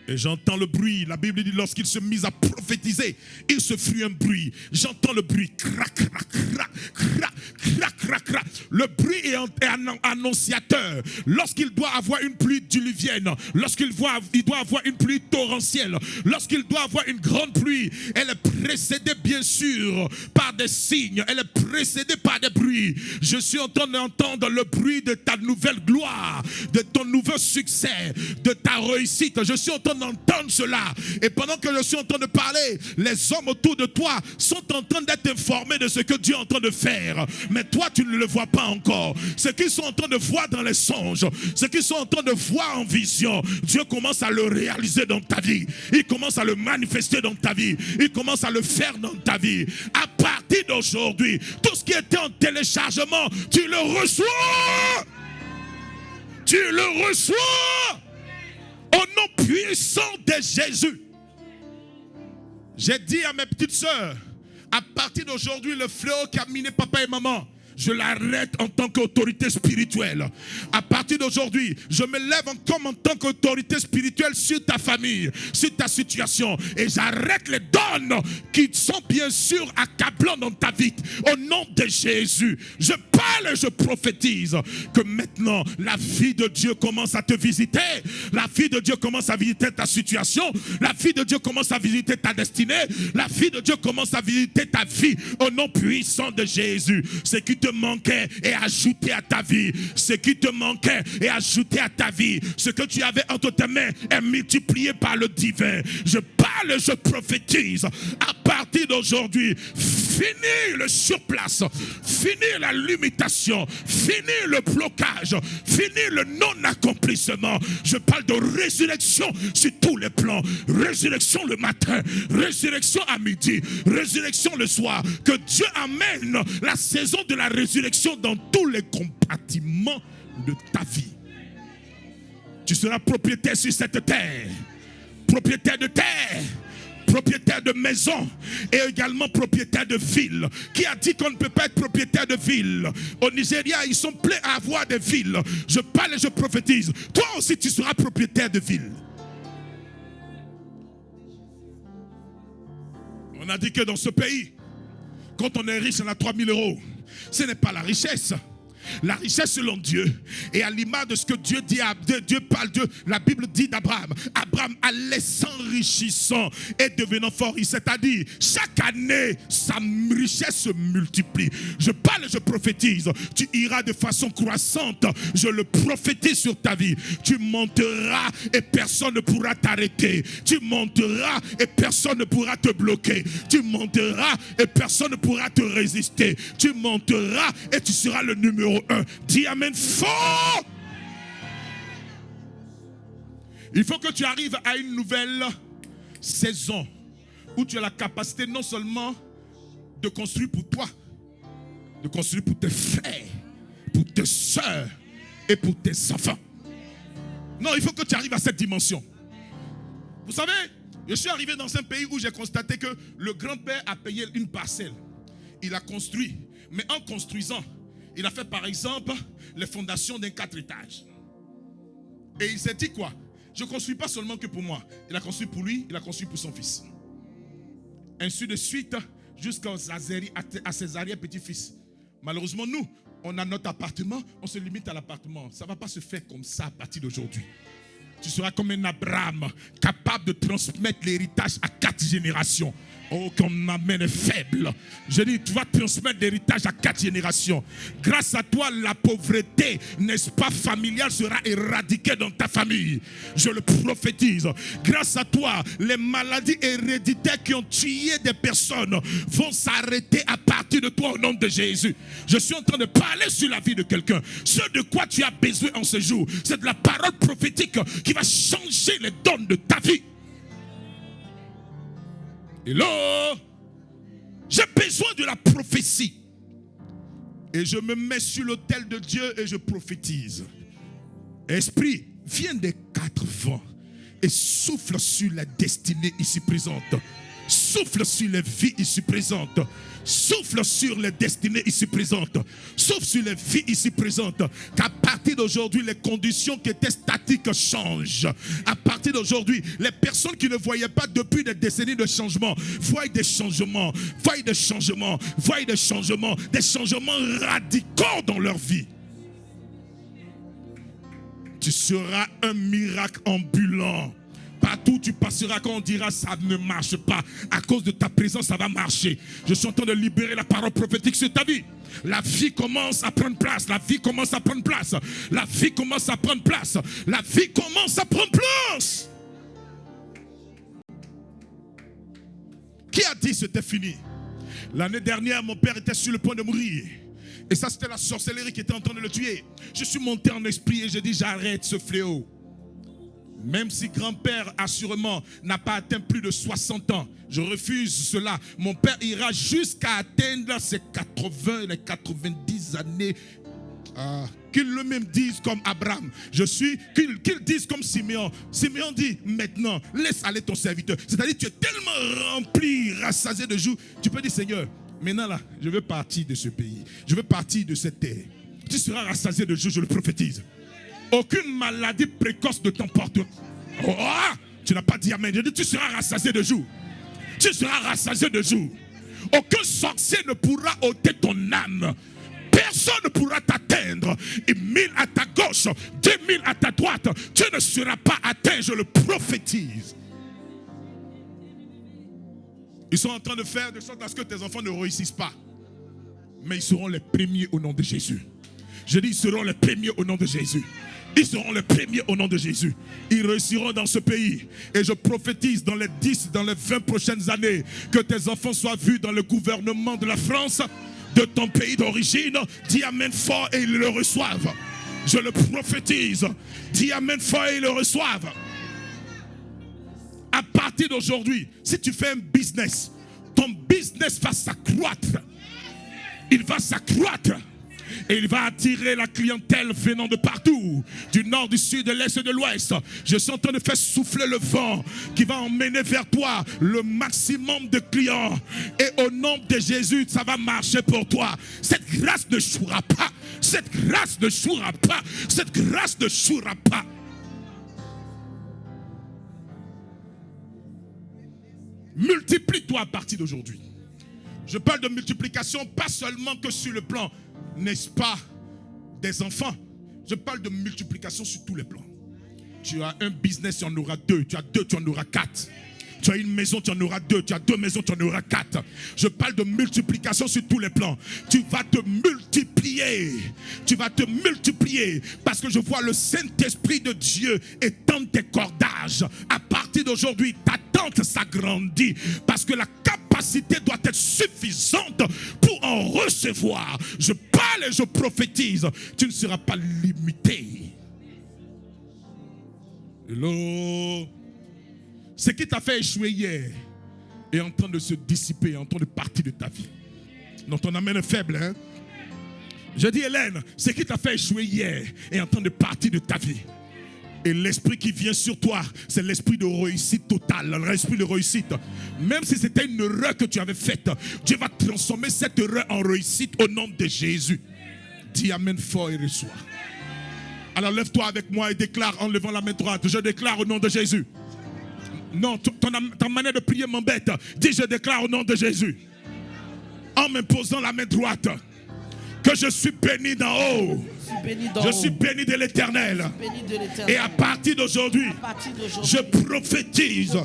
Et j'entends le bruit. La Bible dit lorsqu'il se mit à prophétiser, il se fit un bruit. J'entends le bruit. Crac, crac, crac, crac, crac, crac, crac. Le bruit est un annonciateur. Lorsqu'il doit avoir une pluie diluvienne, lorsqu'il doit avoir une pluie torrentielle, lorsqu'il doit avoir une grande pluie, elle est précédée bien sûr par des signes. Elle est précédée par des bruits. Je suis en train d'entendre le bruit de ta nouvelle gloire, de ton nouveau succès, de ta réussite. Je suis en train d'entendre cela. Et pendant que je suis en train de parler, les hommes autour de toi sont en train d'être informés de ce que Dieu est en train de faire. Mais toi, tu ne le vois pas encore. Ce qu'ils sont en train de voir dans les songes, ce qu'ils sont en train de voir en vision, Dieu commence à le réaliser dans ta vie. Il commence à le manifester dans ta vie. Il commence à le faire dans ta vie. À partir d'aujourd'hui, tout ce qui était en téléchargement, tu le reçois. Tu le reçois. Au nom puissant de Jésus. J'ai dit à mes petites sœurs, à partir d'aujourd'hui, le fléau qui a miné papa et maman, je l'arrête en tant qu'autorité spirituelle. À partir d'aujourd'hui, je me lève comme en tant qu'autorité spirituelle sur ta famille, sur ta situation. Et j'arrête les dons qui sont bien sûr accablants dans ta vie. Au nom de Jésus, je parle et je prophétise que maintenant, la vie de Dieu commence à te visiter. La vie de Dieu commence à visiter ta situation. La vie de Dieu commence à visiter ta destinée. La vie de Dieu commence à visiter ta vie. Au nom puissant de Jésus, ce qui te manquait est ajouté à ta vie. Ce qui te manquait est ajouté à ta vie. Ce que tu avais entre tes mains est multiplié par le divin. Je parle et je prophétise. À partir d'aujourd'hui, finis le surplace, finis la limitation, finis le blocage, finis le non-accomplissement. Je parle de résurrection sur tous les plans. Résurrection le matin, résurrection à midi, résurrection le soir. Que Dieu amène la saison de la résurrection dans tous les compartiments de ta vie. Tu seras propriétaire sur cette terre, propriétaire de terre, propriétaire de maison et également propriétaire de ville. Qui a dit qu'on ne peut pas être propriétaire de ville? Au Nigeria, ils sont pleins à avoir des villes. Je parle et je prophétise. Toi aussi, tu seras propriétaire de ville. On a dit que dans ce pays, quand on est riche, on a 3000 €. Ce n'est pas la richesse. La richesse selon Dieu et à l'image de ce que Dieu dit à Dieu parle de la Bible dit d'Abraham. Abraham allait s'enrichissant et devenant fort riche, c'est-à-dire chaque année sa richesse se multiplie. Je parle et je prophétise, tu iras de façon croissante. Je le prophétise sur ta vie. Tu monteras et personne ne pourra t'arrêter. Tu monteras et personne ne pourra te bloquer. Tu monteras et personne ne pourra te résister. Tu monteras et tu seras le numéro 1. Dis amen fort. Il faut que tu arrives à une nouvelle saison où tu as la capacité non seulement de construire pour toi, de construire pour tes frères, pour tes soeurs et pour tes enfants. Non, il faut que tu arrives à cette dimension. Vous savez, je suis arrivé dans un pays où j'ai constaté que le grand-père a payé une parcelle. Il a construit, mais en construisant, il a fait par exemple les fondations d'un 4 étages. Et il s'est dit quoi? Je ne construis pas seulement que pour moi. Il a construit pour lui, il a construit pour son fils. Ainsi de suite jusqu'à ses arrière-petits-fils. Malheureusement, nous, on a notre appartement, on se limite à l'appartement. Ça ne va pas se faire comme ça à partir d'aujourd'hui. Tu seras comme un Abraham, capable de transmettre l'héritage à 4 générations. Oh, qu'on amène est faible. Je dis, tu vas transmettre l'héritage à 4 générations. Grâce à toi, la pauvreté, n'est-ce pas, familiale sera éradiquée dans ta famille. Je le prophétise. Grâce à toi, les maladies héréditaires qui ont tué des personnes vont s'arrêter à partir de toi au nom de Jésus. Je suis en train de parler sur la vie de quelqu'un. Ce de quoi tu as besoin en ce jour, c'est de la parole prophétique qui va changer les dons de ta vie. Hello, j'ai besoin de la prophétie. Et je me mets sur l'autel de Dieu et je prophétise. Esprit, viens des 4 vents et souffle sur la destinée ici présente. Souffle sur les vies ici présentes. Souffle sur les destinées ici présentes. Souffle sur les vies ici présentes. Qu'à partir d'aujourd'hui, les conditions qui étaient statiques changent. À partir d'aujourd'hui, les personnes qui ne voyaient pas depuis des décennies de changement, voient des changements, voient des changements, voient des changements radicaux dans leur vie. Tu seras un miracle ambulant. Partout où tu passeras, quand on dira ça ne marche pas, à cause de ta présence, ça va marcher. Je suis en train de libérer la parole prophétique sur ta vie. La vie commence à prendre place. La vie commence à prendre place. La vie commence à prendre place. La vie commence à prendre place. Qui a dit c'était fini? L'année dernière, mon père était sur le point de mourir. Et ça, c'était la sorcellerie qui était en train de le tuer. Je suis monté en esprit et j'ai dit j'arrête ce fléau. Même si grand-père, assurément, n'a pas atteint plus de 60 ans, je refuse cela. Mon père ira jusqu'à atteindre ses 80, les 90 années. Qu'il le même dise comme Abraham. Qu'il dise comme Siméon. Siméon dit maintenant, laisse aller ton serviteur. C'est-à-dire, tu es tellement rempli, rassasié de joie. Tu peux dire, Seigneur, maintenant là, je veux partir de ce pays. Je veux partir de cette terre. Tu seras rassasié de joie, je le prophétise. Aucune maladie précoce ne t'emporte. Oh, tu n'as pas dit amen. Je dis, tu seras rassasié de jour. Tu seras rassasié de jour. Aucun sorcier ne pourra ôter ton âme. Personne ne pourra t'atteindre. Et 1000 à ta gauche, 2000 à ta droite, tu ne seras pas atteint. Je le prophétise. Ils sont en train de faire de sorte à ce que tes enfants ne réussissent pas. Mais ils seront les premiers au nom de Jésus. Je dis, ils seront les premiers au nom de Jésus. Ils seront les premiers au nom de Jésus. Ils réussiront dans ce pays. Et je prophétise dans les 10, dans les 20 prochaines années, que tes enfants soient vus dans le gouvernement de la France, de ton pays d'origine. Dis amen fort et ils le reçoivent. Je le prophétise. Dis amen fort et ils le reçoivent. À partir d'aujourd'hui, si tu fais un business, ton business va s'accroître. Il va s'accroître. Et il va attirer la clientèle venant de partout, du nord, du sud, de l'est et de l'ouest. Je suis en train de faire souffler le vent qui va emmener vers toi le maximum de clients. Et au nom de Jésus, ça va marcher pour toi. Cette grâce ne jouera pas. Cette grâce ne jouera pas. Cette grâce ne jouera pas. Multiplie-toi à partir d'aujourd'hui. Je parle de multiplication pas seulement que sur le plan, n'est-ce pas, des enfants. Je parle de multiplication sur tous les plans. Tu as un business, tu en auras 2. Tu as 2, tu en auras 4. Tu as une maison, tu en auras 2. Tu as 2 maisons, tu en auras 4. Je parle de multiplication sur tous les plans. Tu vas te multiplier. Tu vas te multiplier. Parce que je vois le Saint-Esprit de Dieu étendre tes cordages. À partir d'aujourd'hui, ta tente s'agrandit. Parce que la capacité doit être suffisante pour en recevoir. Je parle et je prophétise. Tu ne seras pas limité. Hello. Ce qui t'a fait échouer hier est en train de se dissiper, en train de partir de ta vie. Non, ton amen est faible, hein? Je dis, Hélène, ce qui t'a fait échouer hier est en train de partir de ta vie. Et l'esprit qui vient sur toi, c'est l'esprit de réussite totale, l'esprit de réussite. Même si c'était une erreur que tu avais faite, Dieu va transformer cette erreur en réussite au nom de Jésus. Dis amen fort et reçois. Alors lève-toi avec moi et déclare en levant la main droite. Je déclare au nom de Jésus. Non, ta manière de prier m'embête. Dis, je déclare au nom de Jésus, en me posant la main droite, que je suis béni d'en haut. Je suis béni de l'Éternel. Et à partir d'aujourd'hui, je prophétise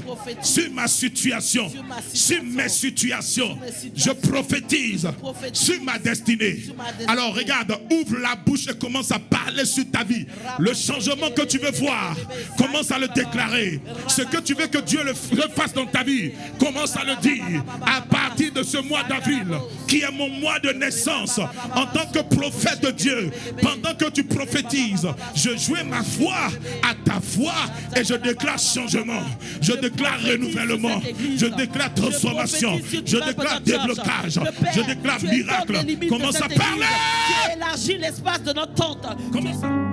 sur ma situation, sur mes situations. Je prophétise sur ma destinée. Alors regarde, ouvre la bouche et commence à parler sur ta vie. Le changement que tu veux voir, commence à le déclarer. Ce que tu veux que Dieu le fasse dans ta vie, commence à le dire. À partir de ce mois d'avril, qui est mon mois de naissance, en tant que prophète de Dieu, pendant que tu prophétises, je joins ma voix à ta voix et je déclare changement, je déclare renouvellement, je déclare transformation, je déclare déblocage, je déclare miracle. Commence à parler. Qui élargit l'espace de notre tente. Commence à...